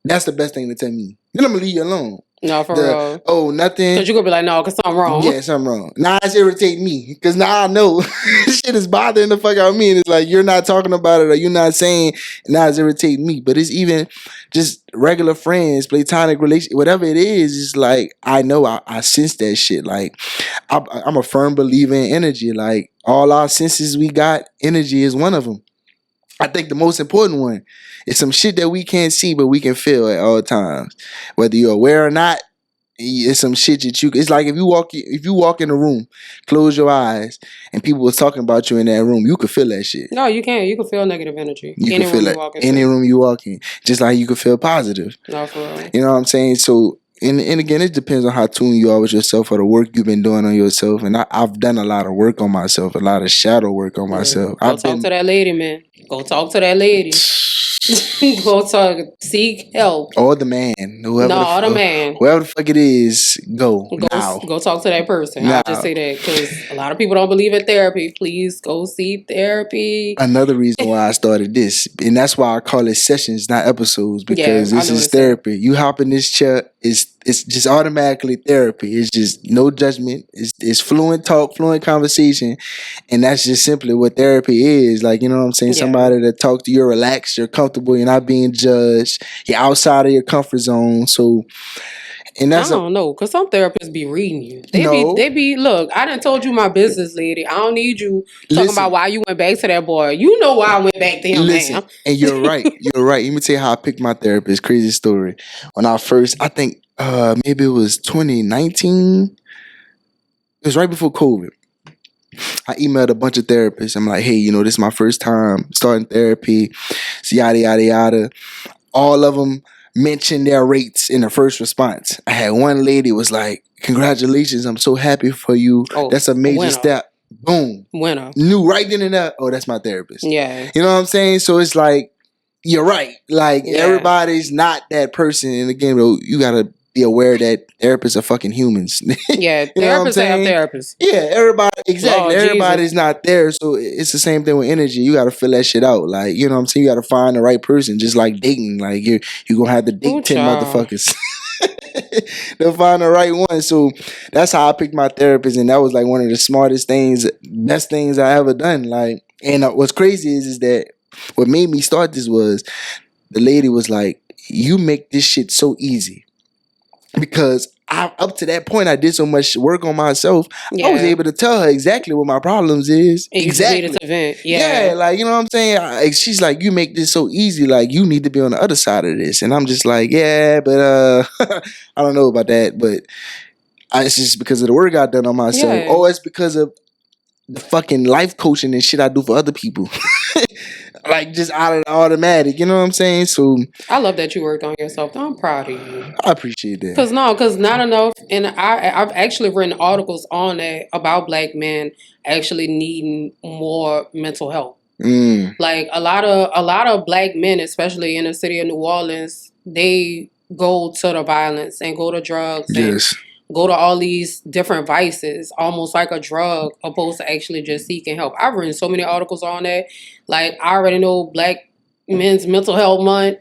That's the best thing to tell me. Then I'm gonna leave you alone. No, for real. Oh, nothing. Because you're going to be like, no, because something wrong. Yeah, something wrong. Now it's irritating me. Because now I know shit is bothering the fuck out of me. And it's like, you're not talking about it or you're not saying, now it's irritating me. But it's even just regular friends, platonic relationship, whatever it is, it's like, I know I sense that shit. Like, I'm a firm believer in energy. Like, all our senses we got, energy is one of them. I think the most important one is some shit that we can't see, but we can feel at all times. Whether you're aware or not, it's some shit that it's like if you walk in a room, close your eyes, and people was talking about you in that room, you could feel that shit. No, you can't. You can feel negative energy. You can feel it. Any room you walk in. Just like you can feel positive. No, for real. You know what I'm saying? So, and again, it depends on how tuned you are with yourself or the work you've been doing on yourself. And I've done a lot of work on myself, a lot of shadow work on myself. Go talk to that lady, man. Go talk to that lady. Go talk. Seek help. Or the man. Whoever the fuck it is, go now. Go talk to that person. Now. I'll just say that because a lot of people don't believe in therapy. Please go see therapy. Another reason why I started this, and that's why I call it sessions, not episodes, because this is therapy. You hop in this chair, it's just automatically therapy. It's just no judgment. It's fluent talk, fluent conversation, and that's just simply what therapy is. Like, you know what I'm saying? Yeah. Somebody that talks to you, you're relaxed, you're comfortable, you're not being judged, you're outside of your comfort zone. So, and that's I don't know, because some therapists be reading you. They be look, I done told you my business, lady. I don't need you talking about why you went back to that boy. You know why I went back to him, man. And you're right. You're right. Let me tell you how I picked my therapist. Crazy story. When I first, I think maybe it was 2019. It was right before COVID. I emailed a bunch of therapists. I'm like, hey, you know, this is my first time starting therapy. So yada, yada, yada. All of them mentioned their rates in the first response. I had one lady was like, congratulations, I'm so happy for you. Oh, that's a major step. Boom. Winner. Knew right then and there, oh, that's my therapist. Yeah. You know what I'm saying? So it's like, you're right. Like, everybody's not that person. And again, though, you gotta be aware that therapists are fucking humans. Yeah, You know what I'm therapists have saying? therapists. Yeah, everybody, exactly. Lord Everybody's Jesus. not there. So it's the same thing with energy. You got to fill that shit out. Like, you know what I'm saying? You got to find the right person, just like dating. Like, you're going to have to date Ooh, 10 child. motherfuckers to find the right one. So that's how I picked my therapist. And that was like one of the smartest things, best things I ever done. Like, and what's crazy is that what made me start this was the lady was like, you make this shit so easy. Because up to that point, I did so much work on myself. Yeah. I was able to tell her exactly what my problems is. And you just Exactly. needed to vent. Yeah. Yeah, like, you know what I'm saying? She's like, you make this so easy. Like, you need to be on the other side of this. And I'm just like, yeah, but I don't know about that. But it's just because of the work I done on myself. Yeah. Oh, it's because of the fucking life coaching and shit I do for other people. Like, just out of the automatic, you know what I'm saying? So I love that you worked on yourself. I'm proud of you. I appreciate that. Because not enough. And I've actually written articles on that about Black men actually needing more mental help. Like a lot of Black men, especially in the city of New Orleans, they go to the violence and go to drugs Yes. and go to all these different vices, almost like a drug, opposed to actually just seeking help. I've written so many articles on that. Like, I already know Black Men's Mental Health Month.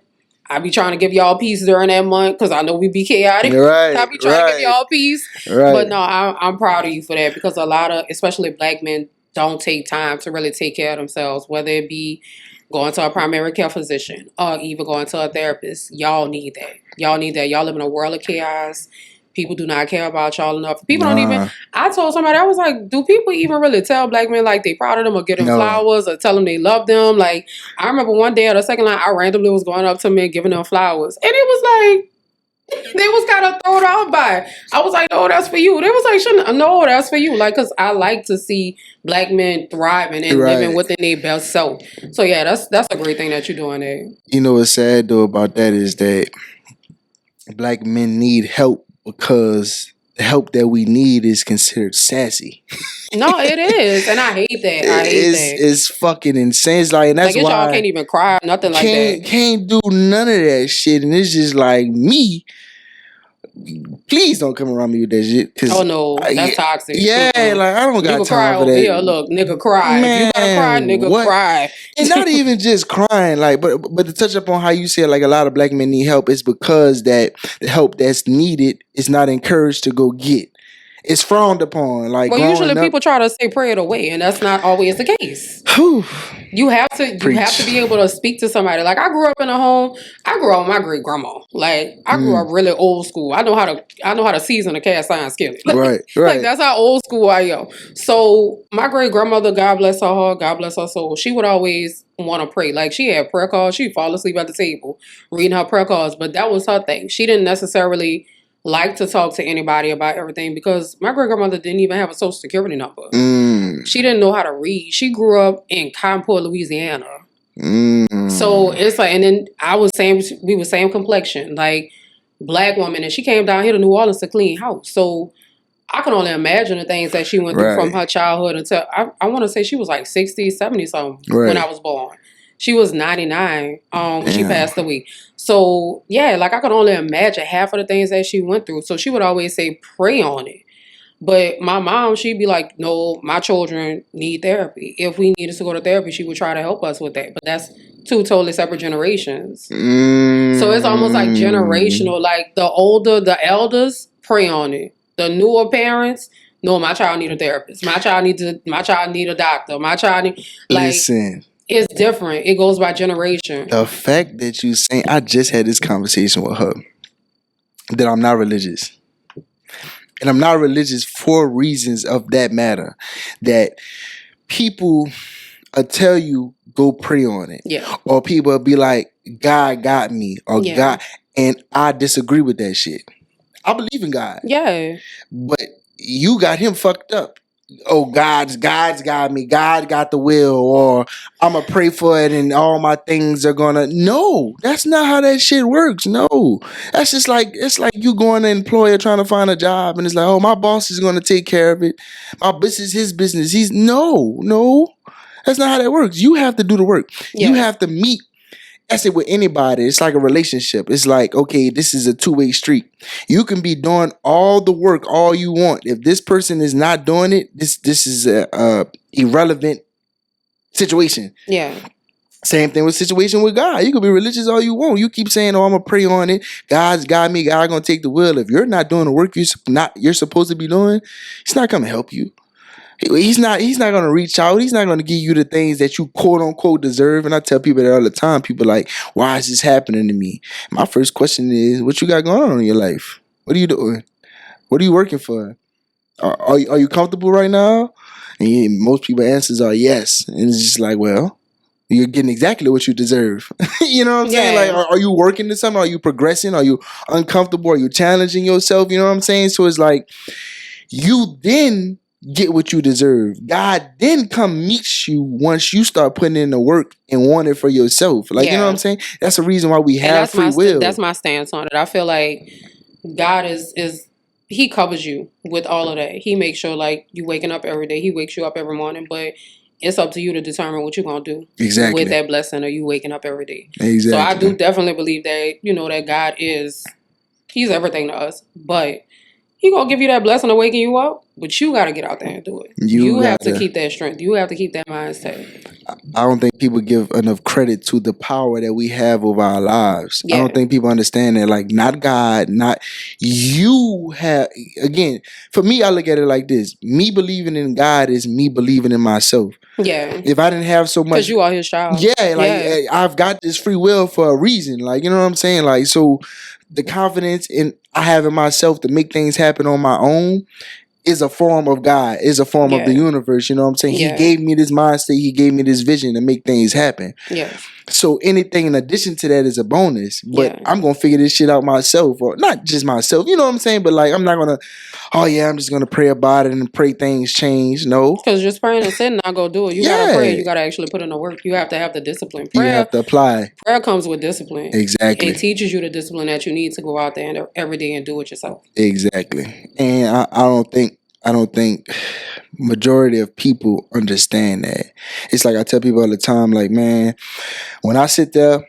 I be trying to give y'all peace during that month because I know we be chaotic. Right, I be trying to give y'all peace. Right. But no, I'm proud of you for that because a lot of, especially Black men, don't take time to really take care of themselves, whether it be going to a primary care physician or even going to a therapist. Y'all need that. Y'all need that. Y'all live in a world of chaos. People do not care about y'all enough. People don't even. I told somebody, I was like, do people even really tell Black men like they proud of them or get them flowers or tell them they love them? Like, I remember one day at a second line, I randomly was going up to men and giving them flowers. And it was like, they was kind of thrown out by it. I was like, no, that's for you. They was like, no, that's for you. Like, because I like to see Black men thriving and living within their best self. So, yeah, that's a great thing that you're doing there. You know what's sad, though, about that is that Black men need help because the help that we need is considered sassy. No, it is. And I hate that. I hate that. It's fucking insane. It's like, and that's like, why y'all can't even cry, nothing like that. Can't do none of that shit. And it's just like, me, please don't come around me with that shit. Oh, no. That's toxic. Yeah, like, I don't got nigga time for that. Here, look, nigga cry. Man, if you gotta cry, nigga cry. And not even just crying, like, but to touch upon how you said, like, a lot of Black men need help is because that the help that's needed is not encouraged to go get. It's frowned upon. Like, well, usually people try to say pray it away, and that's not always the case. You have to be able to speak to somebody. Like, I grew up in a home. I grew up with my great grandma. Like, I grew up really old school. I know how to season a cast iron skillet. Right. Like, that's how old school I am. So my great grandmother, God bless her heart, God bless her soul, she would always want to pray. Like, she had prayer calls. She'd fall asleep at the table reading her prayer calls, but that was her thing. She didn't necessarily like to talk to anybody about everything because my great-grandmother didn't even have a social security number. She didn't know how to read. She grew up in Concord, Louisiana. So it's like, and then we were same complexion, like Black woman, and she came down here to New Orleans to clean house. So I can only imagine the things that she went through from her childhood until, I want to say she was like 60, 70 something when I was born. She was 99 when she passed away. So, yeah, like I could only imagine half of the things that she went through. So she would always say, pray on it. But my mom, she'd be like, no, my children need therapy. If we needed to go to therapy, she would try to help us with that. But that's two totally separate generations. So it's almost like generational. Like the elders, pray on it. The newer parents, no, my child need a therapist. My child need a doctor. My child need, like, listen. It's different. It goes by generation. The fact that you saying, I just had this conversation with her, that I'm not religious. And I'm not religious for reasons of that matter. That people tell you, go pray on it. Yeah. Or people will be like, God got me. Or God. And I disagree with that shit. I believe in God. Yeah. But you got him fucked up. Oh, God's got me. God got the will, or I'm gonna pray for it, and all my things are gonna. No, that's not how that shit works. No, that's just like it's like you going to an employer trying to find a job, and it's like, oh, my boss is gonna take care of it. This is his business. No, that's not how that works. You have to do the work. Yeah. You have to meet that's it with anybody. It's like a relationship. It's like, okay, this is a two-way street. You can be doing all the work all you want. If this person is not doing it, this is a irrelevant situation. Yeah. Same thing with situation with God. You can be religious all you want. You keep saying, "Oh, I'm gonna pray on it. God's got me. God gonna take the will." If you're not doing the work you're supposed to be doing, He's not gonna help you. He's not gonna reach out. He's not gonna give you the things that you quote unquote deserve. And I tell people that all the time. People are like, "Why is this happening to me?" My first question is, "What you got going on in your life? What are you doing? What are you working for? Are you comfortable right now?" And most people answers are yes. And it's just like, well, you're getting exactly what you deserve. You know what I'm saying? Yeah. Like, are you working to something? Are you progressing? Are you uncomfortable? Are you challenging yourself? You know what I'm saying? So it's like, you then get what you deserve. God then come meet you once you start putting in the work and want it for yourself. Like, you know what I'm saying? That's the reason why we have free will. That's my stance on it. I feel like God is He covers you with all of that. He makes sure like you waking up every day. He wakes you up every morning, but it's up to you to determine what you're going to do Exactly. with that blessing, or you waking up every day. Exactly. So I do definitely believe that, that God He's everything to us, but He going to give you that blessing of waking you up, but you got to get out there and do it. You have to keep that strength. You have to keep that mindset. I don't think people give enough credit to the power that we have over our lives. Yeah. I don't think people understand that. Like, not God, not you have. Again, for me, I look at it like this. Me believing in God is me believing in myself. Yeah. If I didn't have so much. Because you are His child. Yeah, like I've got this free will for a reason. Like, you know what I'm saying? Like, so the confidence I have in myself to make things happen on my own is a form of God, is a form of the universe. You know what I'm saying? He gave me this mind state. He gave me this vision to make things happen. Yeah. So anything in addition to that is a bonus. But I'm going to figure this shit out myself, or not just myself. You know what I'm saying? But like, I'm not going to, I'm just going to pray about it and pray things change. No. Because just praying and sitting, not going to do it. You got to pray. You got to actually put in the work. You have to have the discipline. Prayer, you have to apply. Prayer comes with discipline. Exactly. It teaches you the discipline that you need to go out there and every day and do it yourself. Exactly. And I don't think majority of people understand that. It's like I tell people all the time, like, man, when I sit there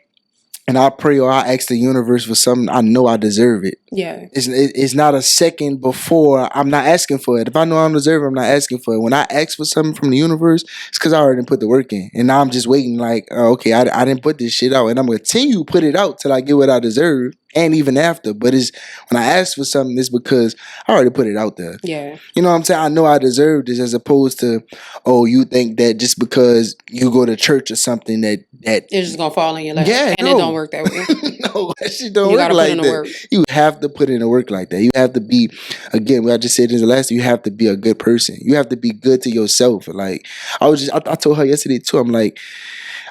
and I pray or I ask the universe for something, I know I deserve it. Yeah. It's not a second before I'm not asking for it. If I know I deserve it, I'm not asking for it. When I ask for something from the universe, it's because I already put the work in. And now I'm just waiting like, okay, I didn't put this shit out. And I'm going to continue to put it out till I get what I deserve. And even after. But it's when I ask for something, it's because I already put it out there. Yeah. You know what I'm saying? I know I deserve this, as opposed to, you think that just because you go to church or something that it's just gonna fall in your lap. Yeah, and it don't work that way. No, that shit don't work like that. Work. You have to put in the work like that. You have to be, again, what I just said in the last, you have to be a good person. You have to be good to yourself. Like, I told her yesterday too, I'm like,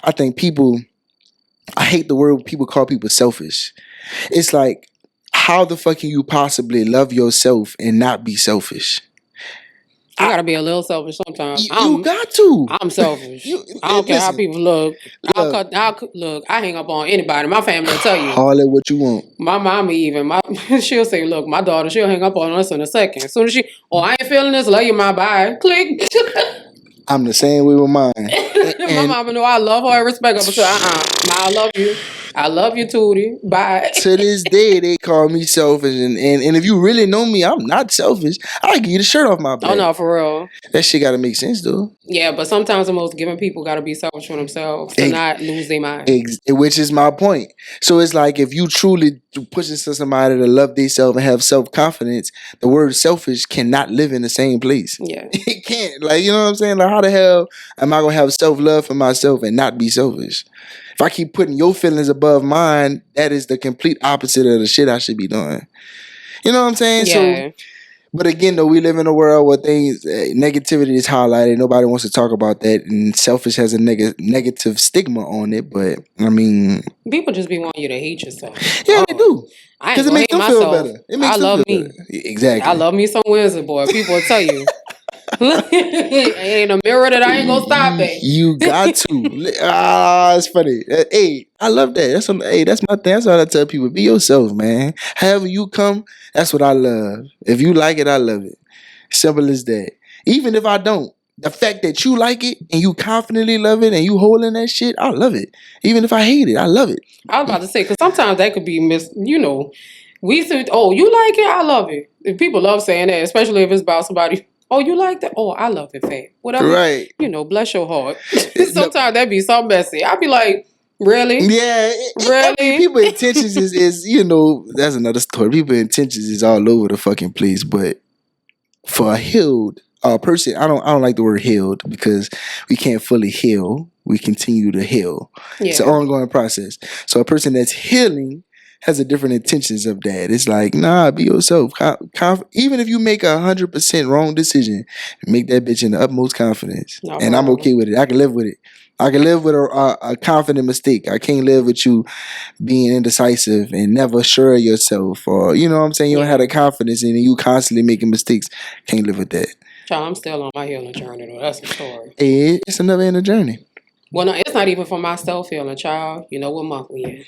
I think I hate the word people call people selfish. It's like, how the fuck can you possibly love yourself and not be selfish? I gotta be a little selfish sometimes. You got to. I'm selfish. I don't care how people look. Look, I hang up on anybody. My family will tell you. Call it what you want. My mama even, she'll say, look, my daughter, she'll hang up on us in a second. As soon as I ain't feeling this, love you, my bye. Click. I'm the same way with mine. My mama know I love her and respect her, but I love you. I love you, Tootie. Bye. To this day, they call me selfish. And if you really know me, I'm not selfish. I give you the shirt off my back. Oh, no, for real. That shit got to make sense, though. Yeah, but sometimes the most giving people got to be selfish for themselves to not lose their mind. Which is my point. So it's like, if you truly pushing somebody to love themselves and have self-confidence, the word selfish cannot live in the same place. Yeah. It can't. Like, you know what I'm saying? Like, how the hell am I going to have self-love for myself and not be selfish? If I keep putting your feelings above mine, that is the complete opposite of the shit I should be doing. You know what I'm saying? Yeah. So, but again, though, we live in a world where negativity is highlighted. Nobody wants to talk about that, and selfish has a negative stigma on it. But I mean, people just be wanting you to hate yourself. Yeah, they do. Because it makes them feel better. I love me. Exactly. I love me some Winsley, boy. People will tell you. It ain't a mirror that I ain't gonna stop at. You got to. It's funny. Hey, I love that. That's my thing. That's what I tell people. Be yourself, man. However you come, that's what I love. If you like it, I love it. Simple as that. Even if I don't, the fact that you like it and you confidently love it and you holding that shit, I love it. Even if I hate it, I love it. I was about to say, because sometimes that could be we said, oh, you like it? I love it. And people love saying that, especially if it's about somebody. Oh, you like that? Oh, I love it, fam. Whatever. Right. Bless your heart. Sometimes that be so messy. I be like, really? Yeah. Really? I mean, people's intentions is that's another story. People's intentions is all over the fucking place. But for a healed person, I don't like the word healed because we can't fully heal. We continue to heal. Yeah. It's an ongoing process. So a person that's healing has a different intentions of that. It's like, nah, be yourself. Even if you make 100% wrong decision, make that bitch in the utmost confidence. No and problem. I'm okay with it. I can live with it. I can live with a confident mistake. I can't live with you being indecisive and never sure of yourself, or you know what I'm saying. You don't have the confidence and you constantly making mistakes. Can't live with that. Child, I'm still on my healing journey though. That's the story. It's another in the journey. Well, no, it's not even for my self healing, child. You know what month we in?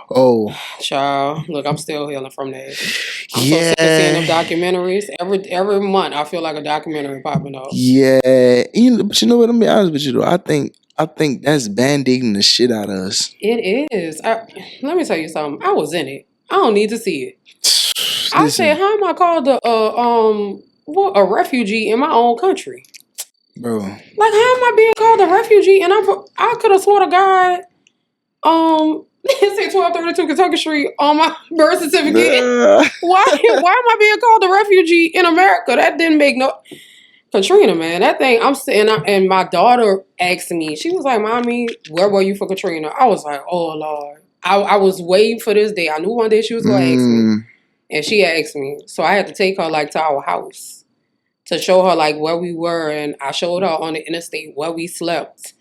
Oh, child, look, I'm still healing from that. I'm so sick of seeing them documentaries. Every month, I feel like a documentary popping up. Yeah, but you know what? I'm be honest with you though. I think that's band-aiding the shit out of us. It is. Let me tell you something. I was in it. I don't need to see it. Listen. I said, how am I called a refugee in my own country, bro? Like, how am I being called a refugee? And I could have swore to God, it say 1232 Kentucky Street on my birth certificate. Why am I being called a refugee in America? That didn't make no... Katrina, man, that thing, I'm sitting up, and my daughter asked me, she was like, Mommy, where were you for Katrina? I was like, oh, Lord. I was waiting for this day. I knew one day she was going to ask me. And she asked me. So I had to take her, like, to our house to show her, like, where we were. And I showed her on the interstate where we slept.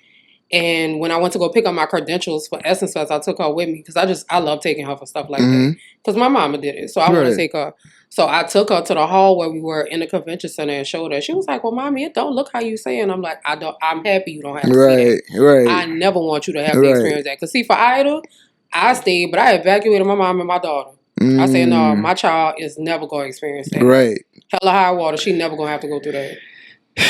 And when I went to go pick up my credentials for Essence Fest, I took her with me because I love taking her for stuff like that. Because my mama did it. So I want to take her. So I took her to the hall where we were in the convention center and showed her. She was like, well, Mommy, it don't look how you say it. And I'm like, I'm happy you don't have to see that. Right. I never want you to have to experience that. Because see, for Ida, I stayed, but I evacuated my mom and my daughter. I said, no, my child is never going to experience that. Right. Hella high water. She never going to have to go through that.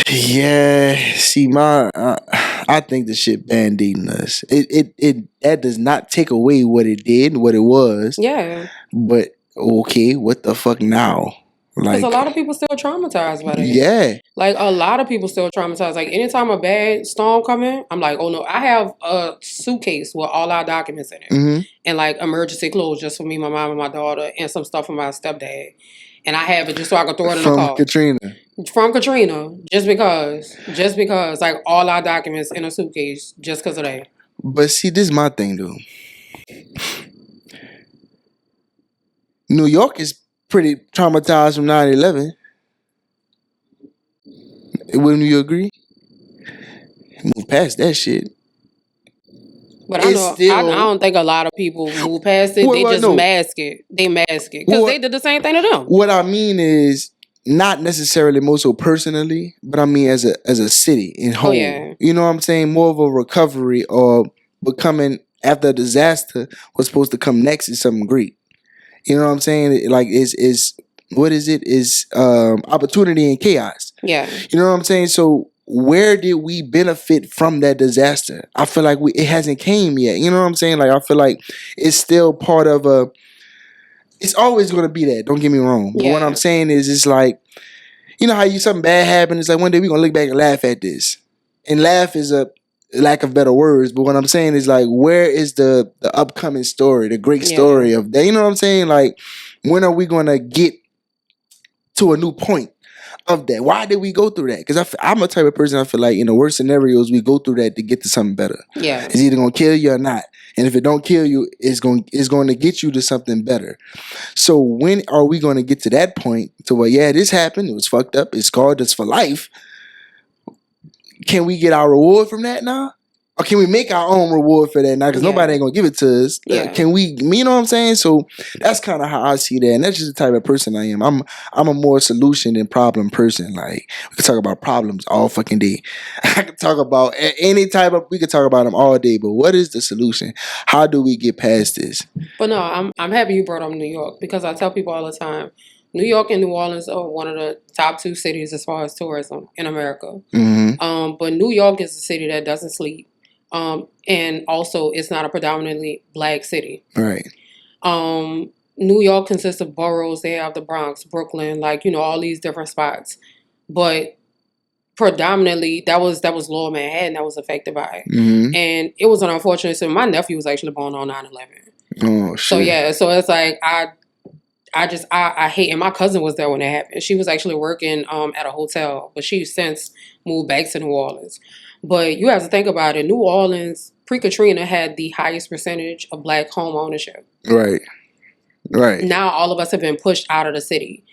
Yeah, see, I think the shit band-aiding us. It that does not take away what it did, what it was. Yeah. But okay, what the fuck now? Like, because a lot of people still traumatized by that. Yeah. Like, a lot of people still traumatized. Like, anytime a bad storm come in, I'm like, oh no, I have a suitcase with all our documents in it. And like emergency clothes just for me, my mom and my daughter, and some stuff for my stepdad. And I have it just so I can throw it in the car. From Katrina, just because, like, all our documents in a suitcase, just because of that. But see, this is my thing, though. New York is pretty traumatized from 9/11. Wouldn't you agree? Move past that shit. But I don't think a lot of people move past it. They just mask it. They mask it. Because they did the same thing to them. What I mean is, not necessarily more so personally, but I mean as a city in whole. Oh, yeah. You know what I'm saying? More of a recovery or becoming after a disaster. What's supposed to come next is something great. You know what I'm saying? Like is what is it? Is opportunity and chaos. Yeah. You know what I'm saying? So where did we benefit from that disaster? I feel like it hasn't came yet. You know what I'm saying? Like I feel like it's still part of a. It's always going to be that. Don't get me wrong. But what I'm saying is, it's like, you know how something bad happened. It's like one day we're going to look back and laugh at this. And laugh is a lack of better words. But what I'm saying is, like, where is the upcoming story, the great story of that? You know what I'm saying? Like, when are we going to get to a new point of that? Why did we go through that? Because I'm a type of person, I feel like in the worst scenarios, we go through that to get to something better. Yeah. It's either going to kill you or not. And if it don't kill you, it's going to get you to something better. So when are we going to get to that point to where, yeah, this happened, it was fucked up, it scarred us for life. Can we get our reward from that now? Or can we make our own reward for that now? Because nobody ain't going to give it to us. Yeah. Can we, you know what I'm saying? So that's kind of how I see that. And that's just the type of person I am. I'm a more solution than problem person. Like, we can talk about problems all fucking day. I can talk about we can talk about them all day. But what is the solution? How do we get past this? But no, I'm happy you brought up New York, because I tell people all the time, New York and New Orleans are one of the top 2 cities as far as tourism in America. But New York is a city that doesn't sleep. And also, it's not a predominantly black city. Right. New York consists of boroughs. They have the Bronx, Brooklyn, all these different spots. But predominantly, that was Lower Manhattan that was affected by it. And it was an unfortunate. So my nephew was actually born on 9/11. Oh, shit. So yeah, so it's like I hate, and my cousin was there when it happened. She was actually working at a hotel, but she's since moved back to New Orleans. But you have to think about it. New Orleans, pre-Katrina, had the highest percentage of black home ownership. Right. Now all of us have been pushed out of the city.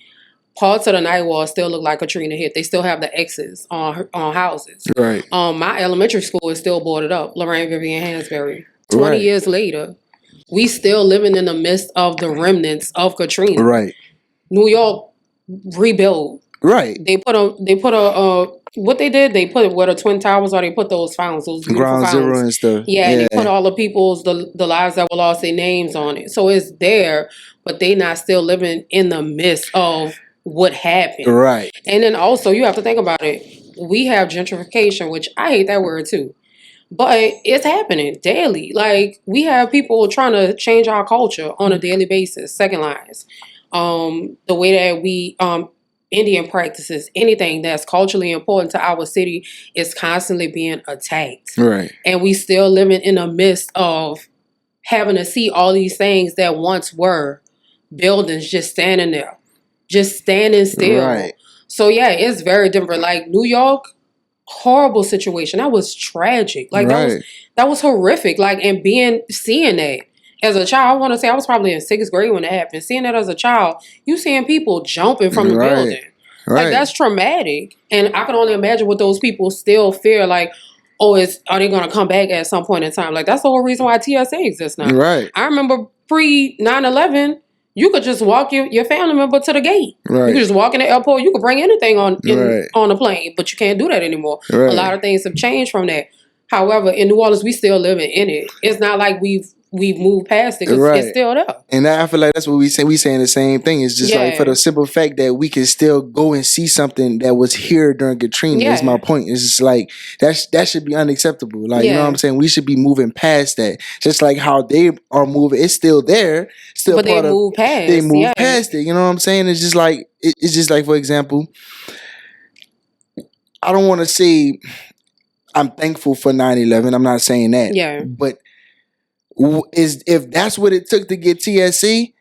Parts of the night wall still look like Katrina hit. They still have the X's on houses. Right. My elementary school is still boarded up. Lorraine Vivian Hansberry. 20 years later, we still living in the midst of the remnants of Katrina. Right. New York rebuilt. Right. They put what they did, they put where the Twin Towers are, they put those fountains, those beautiful Ground fountains. Zero and stuff. Yeah, they put all the people's, the lives that were lost, their names on it. So it's there, but they not still living in the midst of what happened. Right. And then also, you have to think about it. We have gentrification, which I hate that word too. But it's happening daily. Like, we have people trying to change our culture on a daily basis, second lines. The way that we... Indian practices, anything that's culturally important to our city is constantly being attacked. Right. And we still living in the midst of having to see all these things that once were buildings just standing there, just standing still. Right. So yeah, it's very different. Like New York, horrible situation. That was tragic. Like that was horrific. Like, and seeing that. As a child, I want to say I was probably in 6th grade when it happened. Seeing that as a child, you seeing people jumping from the building. Like, that's traumatic. And I can only imagine what those people still fear. Like, are they going to come back at some point in time? Like, that's the whole reason why TSA exists now. Right. I remember pre-9/11, you could just walk your family member to the gate. Right. You could just walk in the airport. You could bring anything on the plane, but you can't do that anymore. Right. A lot of things have changed from that. However, in New Orleans, we still living in it. It's not like we've moved past it because it's still there. And I feel like that's what we say. We saying the same thing. It's just like for the simple fact that we can still go and see something that was here during Katrina. That's my point. It's just like that should be unacceptable. Like, you know what I'm saying? We should be moving past that. Just like how they are moving, it's still there. Still, but they move past. They move past it. You know what I'm saying? It's just like for example, I don't want to say I'm thankful for 9/11. I'm not saying that. Yeah. But if that's what it took to get TSC,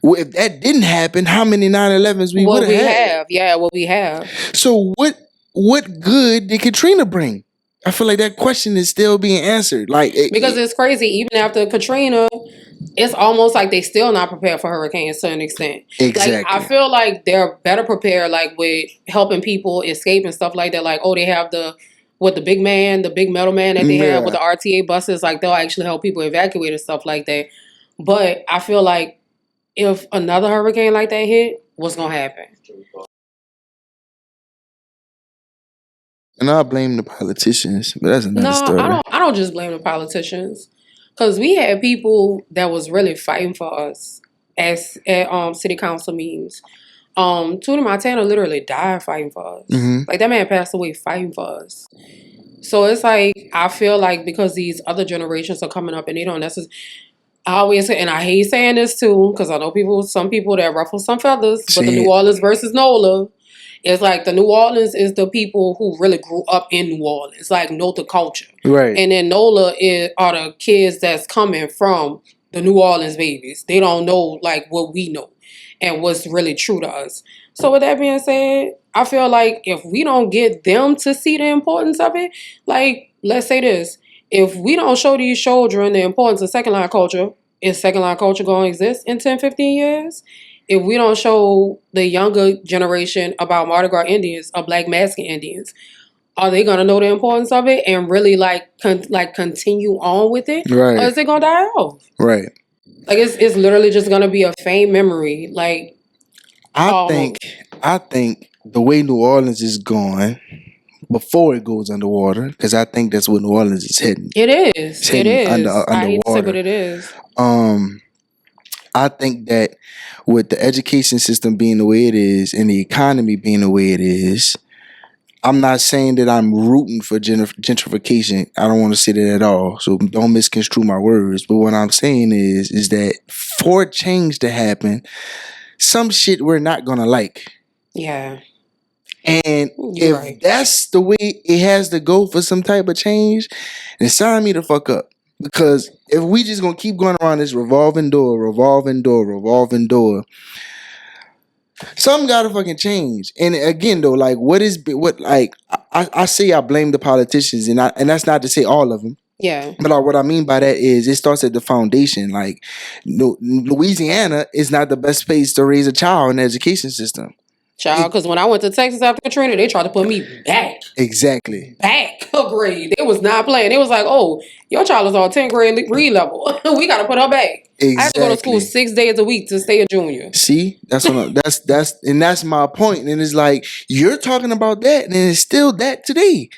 if that didn't happen, how many 9/11s we would have had? Yeah, what we have. So what good did Katrina bring? I feel like that question is still being answered. Because it's crazy. Even after Katrina, it's almost like they still not prepared for hurricanes to an extent. Exactly. Like, I feel like they're better prepared, like with helping people escape and stuff like that. Like, they have the big metal man that they have with the RTA buses, like they'll actually help people evacuate and stuff like that. But I feel like if another hurricane like that hit, what's gonna happen? And I blame the politicians, but that's another story. I don't just blame the politicians, because we had people that was really fighting for us at city council meetings. Tony Montana literally died fighting for us. Mm-hmm. Like, that man passed away fighting for us. So it's like, I feel like because these other generations are coming up and they don't necessarily... I always say, and I hate saying this too, because I know some people that ruffle some feathers, but the New Orleans versus NOLA, it's like the New Orleans is the people who really grew up in New Orleans, like know the culture. Right. And then NOLA are the kids that's coming from the New Orleans babies. They don't know like what we know and what's really true to us. So with that being said, I feel like if we don't get them to see the importance of it, like, let's say this, if we don't show these children the importance of second line culture, is second line culture going to exist in 10, 15 years? If we don't show the younger generation about Mardi Gras Indians or Black Masking Indians, are they going to know the importance of it and really continue on with it? Right. Or is it going to die off? Right. Like, it's literally just going to be a faint memory. Like, I think the way New Orleans is going before it goes underwater, because I think that's what New Orleans is heading. It is. It is. Underwater. I hate to say, but it is. I think that with the education system being the way it is and the economy being the way it is, I'm not saying that I'm rooting for gentrification. I don't want to say that at all. So don't misconstrue my words. But what I'm saying is that for change to happen, some shit we're not gonna like. Yeah. And You're if right. that's the way it has to go for some type of change, then sign me the fuck up. Because if we just gonna keep going around this revolving door, something gotta fucking change. And again though, like I say I blame the politicians, and that's not to say all of them. Yeah. But what I mean by that is it starts at the foundation. Like Louisiana is not the best place to raise a child in the education system. Child, because when I went to Texas after Katrina, they tried to put me back Exactly. a grade. They was not playing. They was like, "Oh, your child is on 10th grade read level. We got to put her back." Exactly. I had to go to school 6 days a week to stay a junior. See, that's what that's my point. And it's like you're talking about that, and it's still that today.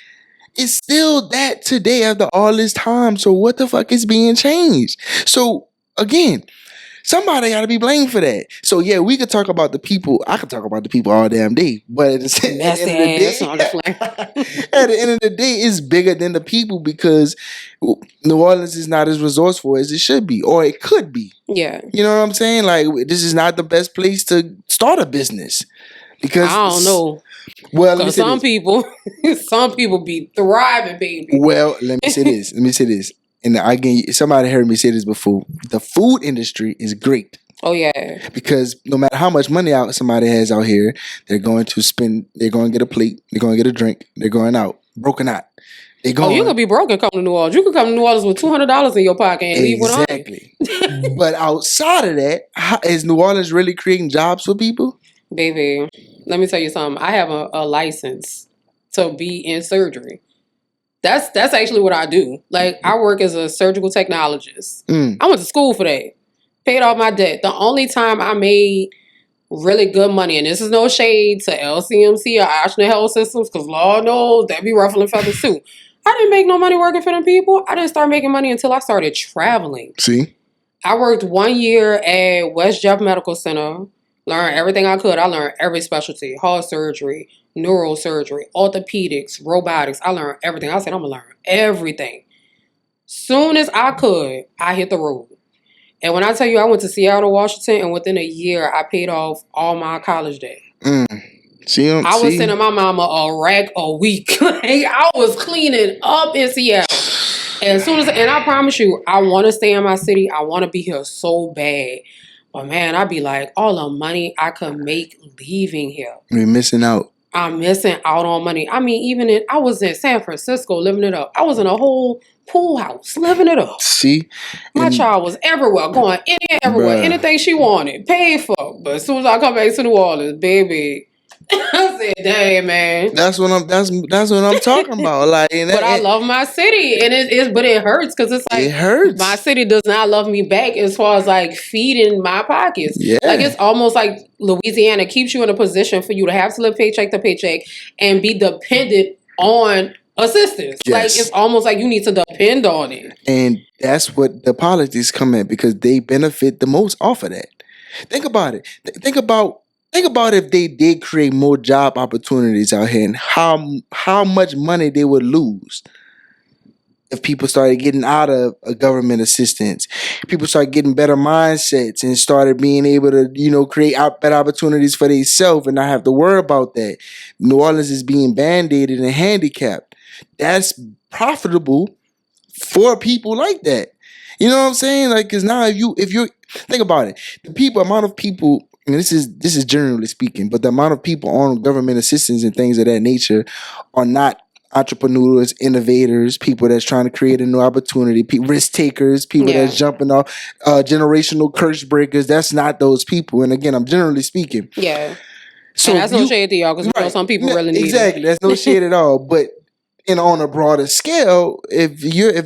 It's still that today after all this time. So what the fuck is being changed? So again, somebody got to be blamed for that. So yeah, we could talk about the people. I could talk about the people all damn day, but at the end of the day, it's bigger than the people because New Orleans is not as resourceful as it should be, or it could be. Yeah. You know what I'm saying? Like this is not the best place to start a business because I don't know. Well, let me say some people be thriving, baby. Well, let me say this. And again, somebody heard me say this before. The food industry is great. Oh yeah. Because no matter how much money somebody has out here, they're going to spend. They're going to get a plate. They're going to get a drink. They're going out broken out. Oh, you could be broke and come to New Orleans. You could come to New Orleans with $200 in your pocket and leave with $100. Exactly. But outside of that, is New Orleans really creating jobs for people? Baby, let me tell you something. I have a license to be in surgery. That's actually what I do. Like, I work as a surgical technologist. I went to school for that. Paid off my debt. The only time I made really good money, and this is no shade to LCMC or Ashland Health Systems, because Lord knows they be ruffling feathers too. I didn't make no money working for them people. I didn't start making money until I started traveling. See? I worked 1 year at West Jeff Medical Center. Learned everything I could. I learned every specialty. Heart surgery, neurosurgery, orthopedics, robotics. I learned everything. I said, I'm going to learn everything. Soon as I could, I hit the road. And when I tell you I went to Seattle, Washington, and within a year, I paid off all my college debt. I was sending my mama a rack a week. I was cleaning up in Seattle. And I promise you, I want to stay in my city. I want to be here so bad. But man, I'd be like, all the money I could make leaving here. You're missing out. I'm missing out on money. I mean, I was in San Francisco living it up. I was in a whole pool house living it up. See? My child was everywhere, going in and everywhere. Bruh. Anything she wanted, paid for. But as soon as I come back to New Orleans, baby, I said, dang, man. That's what I'm talking about. Like, but I love my city, and but it hurts because it's like it hurts. My city does not love me back as far as like feeding my pockets. Yeah. Like it's almost like Louisiana keeps you in a position for you to have to live paycheck to paycheck and be dependent on assistance. Yes. Like it's almost like you need to depend on it. And that's what the politics come at because they benefit the most off of that. Think about it. Think about if they did create more job opportunities out here and how much money they would lose if people started getting out of government assistance. People started getting better mindsets and started being able to, create better opportunities for themselves and not have to worry about that. New Orleans is being band-aided and handicapped. That's profitable for people like that. You know what I'm saying? Like, because now if you think about it, amount of people. And this is generally speaking, but the amount of people on government assistance and things of that nature are not entrepreneurs, innovators, people that's trying to create a new opportunity, risk takers, people that's jumping off, generational curse breakers. That's not those people. And again, I'm generally speaking. Yeah. So and that's no shade to y'all because some people really need exactly. That's no shade at all. But on a broader scale, if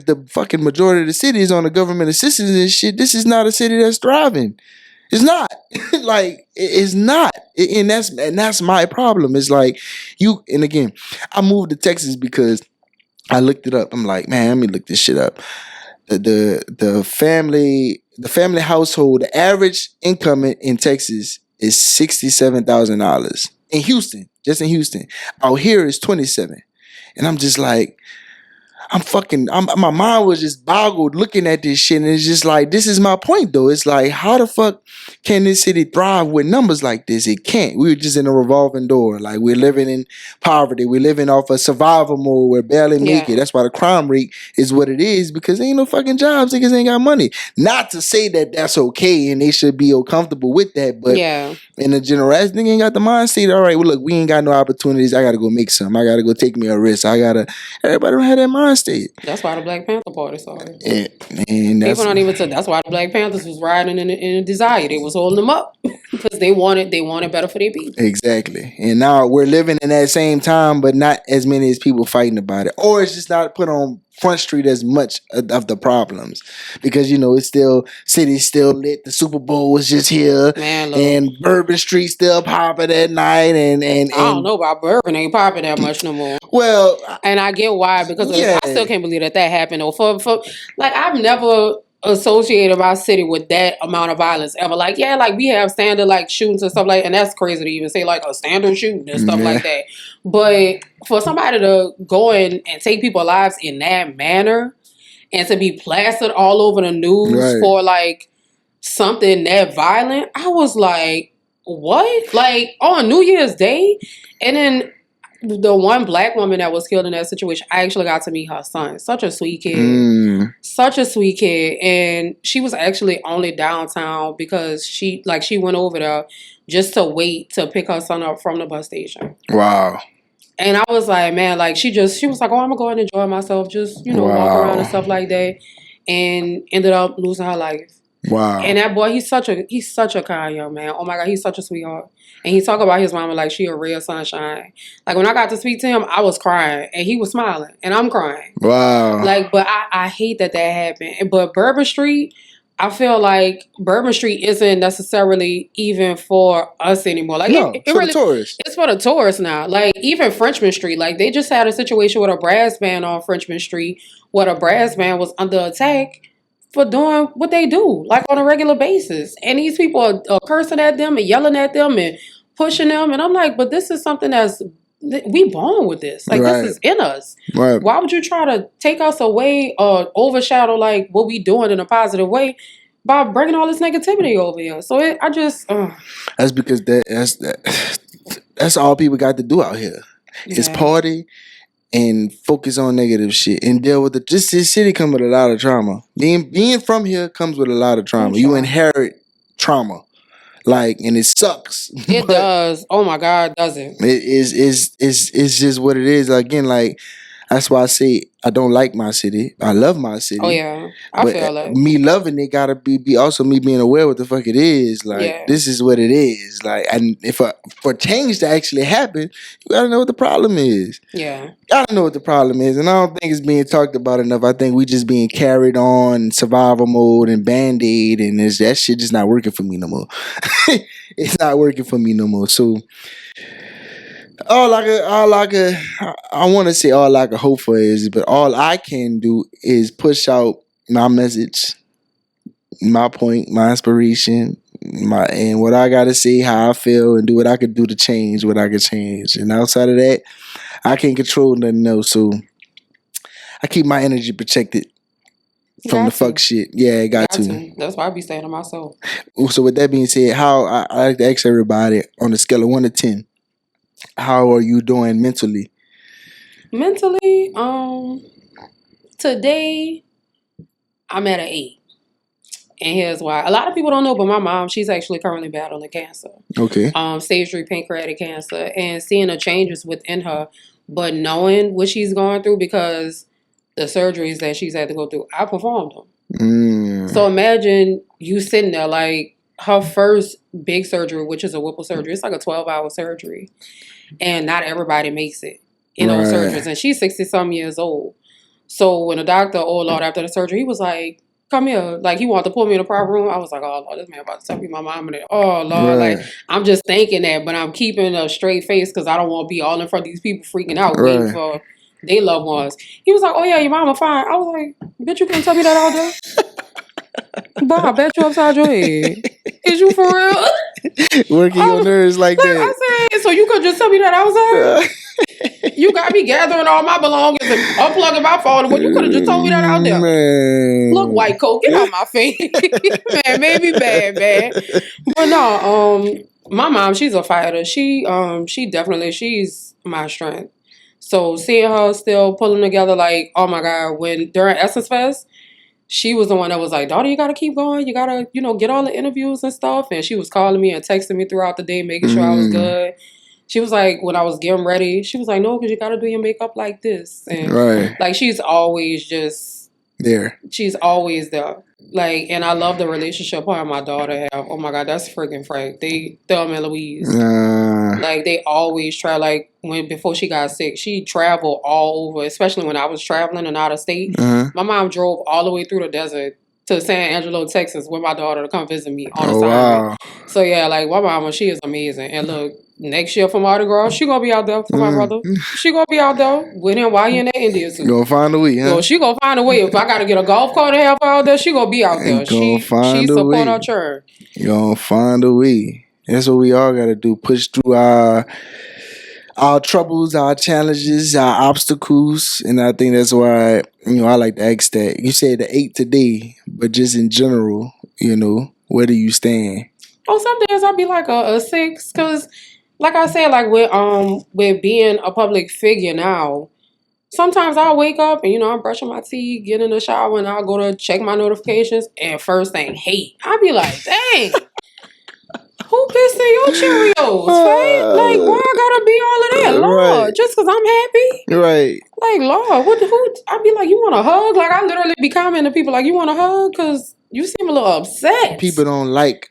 the fucking majority of the city is on the government assistance and shit, this is not a city that's thriving. It's not. Like, it's not. And that's my problem. It's like and again, I moved to Texas because I looked it up. I'm like, man, let me look this shit up. The family, the family household, the average income in Texas is $67,000 in Houston, just in Houston. Out here is 27, and I'm just like. My mind was just boggled looking at this shit, and it's just like, this is my point though. It's like, how the fuck can this city thrive with numbers like this? It can't. We're just in a revolving door. Like, we're living in poverty. We're living off of survival mode. We're barely make it. That's why the crime rate is what it is, because there ain't no fucking jobs. Niggas ain't got money. Not to say that that's okay and they should be comfortable with that, but in the general, nigga ain't got the mindset. All right, well, look, we ain't got no opportunities. I gotta go make some. I gotta go take me a risk. Everybody don't have that mindset. That's why the Black Panther Party started. And people don't even say that's why the Black Panthers was riding in a desire. They was holding them up because they wanted better for their people. Exactly. And now we're living in that same time, but not as many as people fighting about it, or it's just not put on Front Street as much of the problems, because it's still, city's still lit. The Super Bowl was just here, and Bourbon Street still popping at night, and I don't know about Bourbon, ain't popping that much no more. Well, and I get why, because I still can't believe that happened. Or for like, I've never associated my city with that amount of violence ever. Like, we have standard like shootings and stuff like, and that's crazy to even say like a standard shooting and stuff like that. But for somebody to go in and take people's lives in that manner, and to be plastered all over the news for like something that violent, I was like, what? Like, on New Year's Day? And then the one black woman that was killed in that situation, I actually got to meet her son. Such a sweet kid. Such a sweet kid. And she was actually only downtown because she went over there just to wait to pick her son up from the bus station. Wow. And I was like, man, like, she was like, oh, I'm gonna go and enjoy myself, just, walk around and stuff like that. And ended up losing her life. Wow. And that boy, he's such a kind young man. Oh my God, he's such a sweetheart. And he talk about his mama like she a real sunshine. Like, when I got to speak to him, I was crying and he was smiling and I'm crying. Wow. Like, but I hate that happened. But Bourbon Street, I feel like Bourbon Street isn't necessarily even for us anymore. Like, it's for the tourists. It's for the tourists now. Like, even Frenchman Street, like, they just had a situation with a brass band on Frenchman Street where the brass band was under attack for doing what they do, like, on a regular basis. And these people are cursing at them and yelling at them and pushing them. And I'm like, but this is something we born with this. Like, this is in us. Right. Why would you try to take us away or overshadow, like, what we doing in a positive way by bringing all this negativity over here? So that's because that's all people got to do out here. It's party and focus on negative shit and deal with it. Just this city comes with a lot of trauma. Being from here comes with a lot of trauma. You inherit trauma. Like, and it sucks. It does. Oh my God, does it? It's just what it is. Again, like, that's why I say I don't like my city. I love my city. Oh yeah, I feel like me loving it gotta be also me being aware what the fuck it is. Like, this is what it is. Like, and for change to actually happen, you gotta know what the problem is. Yeah, gotta know what the problem is, and I don't think it's being talked about enough. I think we just being carried on survival mode and Band-Aid, and that shit just not working for me no more. It's not working for me no more. So. All I want to say all I can hope for is, but all I can do is push out my message, my point, my inspiration, and what I got to say, how I feel, and do what I could do to change what I could change. And outside of that, I can't control nothing else. So I keep my energy protected from the fuck shit. Yeah, got to. That's why I be saying to myself. So with that being said, how I like to ask everybody on a scale of 1 to 10. How are you doing mentally? Mentally, today I'm at an 8. And here's why. A lot of people don't know, but my mom, she's actually currently battling cancer. Okay. Stage 3 pancreatic cancer, and seeing the changes within her, but knowing what she's going through, because the surgeries that she's had to go through, I performed them. So imagine you sitting there, like, her first big surgery, which is a Whipple surgery, it's like a 12-hour surgery. And not everybody makes it in those surgeries. And she's 60-some years old. So when the doctor, oh Lord, after the surgery, he was like, come here. Like, he wanted to pull me in the private room. I was like, oh Lord, this man about to tell me my mom. And oh Lord, like, I'm just thinking that, but I'm keeping a straight face because I don't want to be all in front of these people freaking out waiting for their loved ones. He was like, oh yeah, your mama fine. I was like, bitch, you couldn't tell me that all day? But I bet you upside your head. Is you for real? Working your nerves like that. I said, so you could just tell me that outside? You got me gathering all my belongings and unplugging my phone. Well, you could have just told me that out there. Man. Look, white coat, get out my face. Man, made me bad, man. But no, my mom, she's a fighter. She definitely, she's my strength. So seeing her still pulling together, like, oh my God, when during Essence Fest, she was the one that was like, daughter, you got to keep going. You got to, get all the interviews and stuff. And she was calling me and texting me throughout the day, making sure I was good. She was like, when I was getting ready, she was like, no, because you got to do your makeup like this. And like, she's always just there. She's always there. Like, and I love the relationship her and my daughter have. Oh my God, that's freaking frank. Thelma and Louise. Like, they always try, like, before she got sick, she traveled all over, especially when I was traveling and out of state. My mom drove all the way through the desert to San Angelo, Texas with my daughter to come visit me on assignment. Wow. So yeah, like, my mama, she is amazing. And look, next year for Mardi Gras, she gonna be out there for my brother. She gonna be out there with him while he in that India suit. Gonna find a way, huh? So she gonna find a way. If I gotta get a golf cart to help her out there, she gonna be out there. She support her church. You gonna find a way. That's what we all gotta do. Push through our troubles, our challenges, our obstacles. And I think that's why, I like to ask that. You said the 8 today, but just in general, where do you stand? Oh, some days I'll be like a 6, because like I said, like with being a public figure now, sometimes I'll wake up and, I'm brushing my teeth, get in the shower, and I'll go to check my notifications, and first thing, hate. I'll be like, dang, who pissed in your Cheerios, right? Like, why I gotta be all of that? Lord, just because I'm happy? Right. Like, Lord, who? I'll be like, you want a hug? Like, I literally be commenting to people like, you want a hug? Because you seem a little upset. People don't like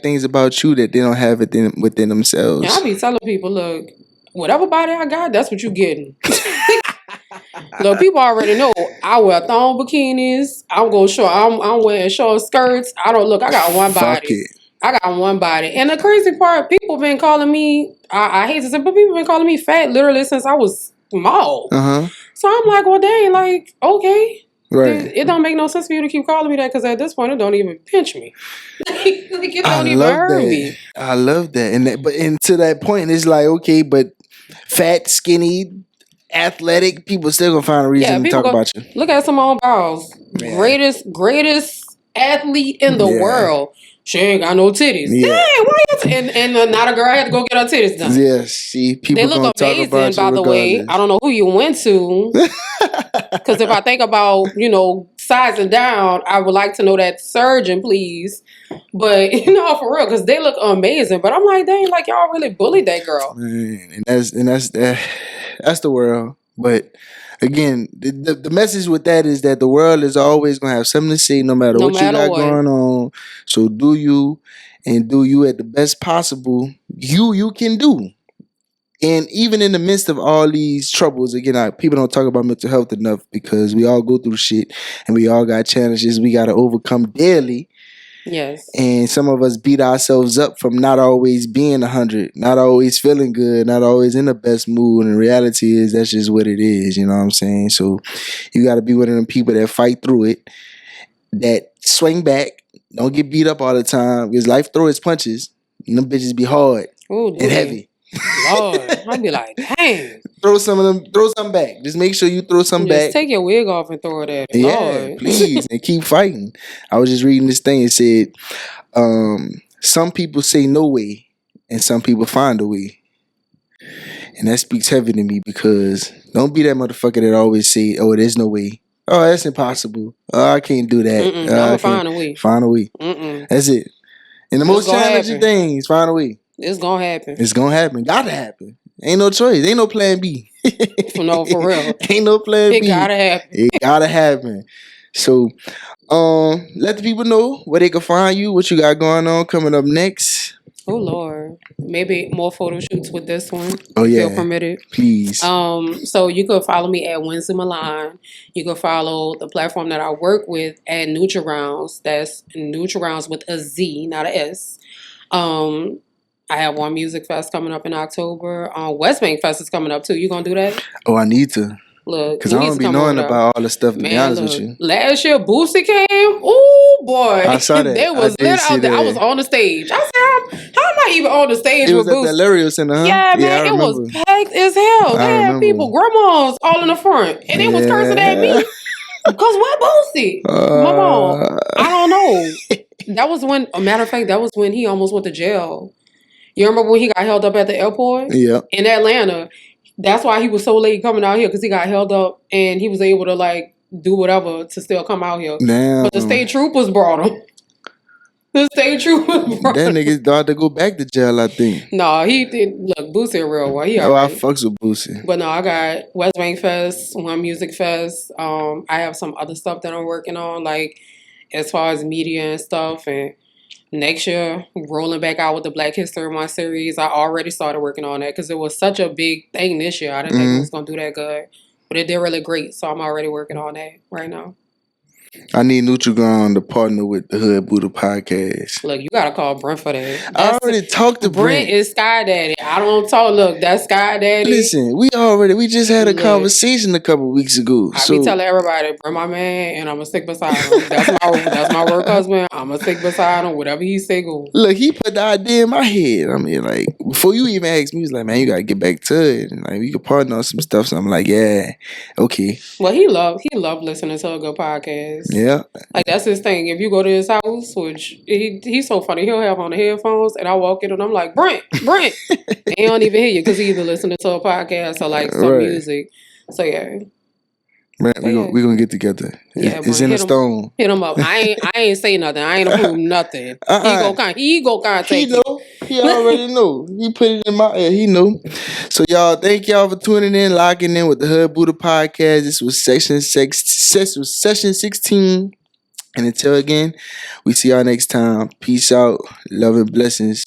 things about you that they don't have within themselves. Yeah, I be telling people, look, whatever body I got, that's what you getting. Look, people already know I wear thong bikinis. I'm going short. I'm wearing short skirts. I got one body. Fuck it. I got one body. And the crazy part, people been calling me, I hate to say, but people been calling me fat literally since I was small. So I'm like, well, dang, like, okay. Right. It don't make no sense for you to keep calling me that, because at this point it don't even pinch me. Like, it don't even hurt me. I love that. And to that point, it's like, okay, but fat, skinny, athletic, people still gonna find a reason to talk about you. Look at Simone Biles. Yeah. Greatest athlete in the world. She ain't got no titties. Yeah. Dang, why and not a girl had to go get her titties done. Yes, see, people they look amazing, by the regardless. way. I don't know who you went to. Because if I think about, sizing down, I would like to know that surgeon, please. But, for real, because they look amazing. But I'm like, dang, like, y'all really bullied that girl. Man, and that's the world. But again, the message with that is that the world is always going to have something to say no matter what you got going on. So do you at the best possible you can do. And even in the midst of all these troubles, again, people don't talk about mental health enough, because we all go through shit and we all got challenges we got to overcome daily. Yes. And some of us beat ourselves up from not always being 100, not always feeling good, not always in the best mood. And the reality is that's just what it is. You know what I'm saying? So you got to be one of them people that fight through it, that swing back, don't get beat up all the time, because life throw its punches and them bitches be hard and heavy. Lord, I'd be like, dang. Throw some back. Just make sure you throw some back. Just take your wig off and throw it at it. Yeah, Lord. please, and keep fighting. I was just reading this thing. It said, some people say no way, and some people find a way. And that speaks heavy to me, because don't be that motherfucker that always say, oh, there's no way. Oh, that's impossible. Oh, I can't do that. I'm gonna find a way. Find a way. That's it. And the most challenging things, find a way. It's gonna happen. It's gonna happen. Gotta happen. Ain't no choice. Ain't no plan B. No, for real. Ain't no plan B. It gotta happen. It gotta happen. So, let the people know where they can find you, what you got going on coming up next. Oh Lord, maybe more photo shoots with this one. Oh yeah, feel permitted, please. So you could follow me at Winsley Melancon. You could follow the platform that I work with at NutriRounds. That's NutriRounds with a Z, not a S. I have one music fest coming up in October. West Bank Fest is coming up too. You gonna do that? Oh, I need to. Look, because I don't be knowing about all the stuff. To be honest with you, last year Boosie came. Ooh boy. I saw that. They was I did lit see out there. I that. was on the stage. I said, how am I even on the stage It with was at the Boosie? Lario Center, huh? Yeah, man, I it was remember. packed as hell. They I had remember. people, grandmas, all in the front, and they was cursing at me. Cause what Boosie? My mom, I don't know. That was when, a matter of fact, that was when he almost went to jail. You remember when he got held up at the airport? Yeah. In Atlanta. That's why he was so late coming out here, because he got held up and he was able to like do whatever to still come out here. Damn. But the state troopers brought him. The state troopers brought That him. nigga started to go back to jail, I think. No, he did. Look, Boosie a real one. He Oh, I alright. fucks with Boosie. But no, I got West Bank Fest, One Music Fest. I have some other stuff that I'm working on, like as far as media and stuff. And next year, rolling back out with the Black History Month series. I already started working on that because it was such a big thing this year. I didn't think it was going to do that good. But it did really great, so I'm already working on that right now. I need Nutrigon to partner with the Hood Buddah podcast. Look, you got to call Brent for that. I already talked to Brent. Brent. Is Sky Daddy. I don't talk. Look, that's Sky Daddy. Listen, we just had a conversation a couple weeks ago. I be telling everybody, Brent my man, and I'm going to stick beside him. That's my work husband. I'm going to stick beside him. Whatever he say, go. Look, he put the idea in my head. I mean, like, before you even asked me, he was like, man, you got to get back to it. And, like, we could partner on some stuff. So I'm like, yeah, okay. Well, he loved listening to a good podcast. Yeah. Like, that's his thing. If you go to his house, which he's so funny, he'll have on the headphones, and I walk in and I'm like, Brent. And he don't even hear you because he either listening to a podcast or like some music. So yeah. Man, we gonna get together. Yeah, it's in the stone. Hit him up. I ain't say nothing. I ain't approve nothing. He go contact you. He know. He already know. He put it in my ear. He know. So y'all, thank y'all for tuning in, locking in with the Hood Buddah podcast. This was session 16. And until again, we see y'all next time. Peace out. Love and blessings.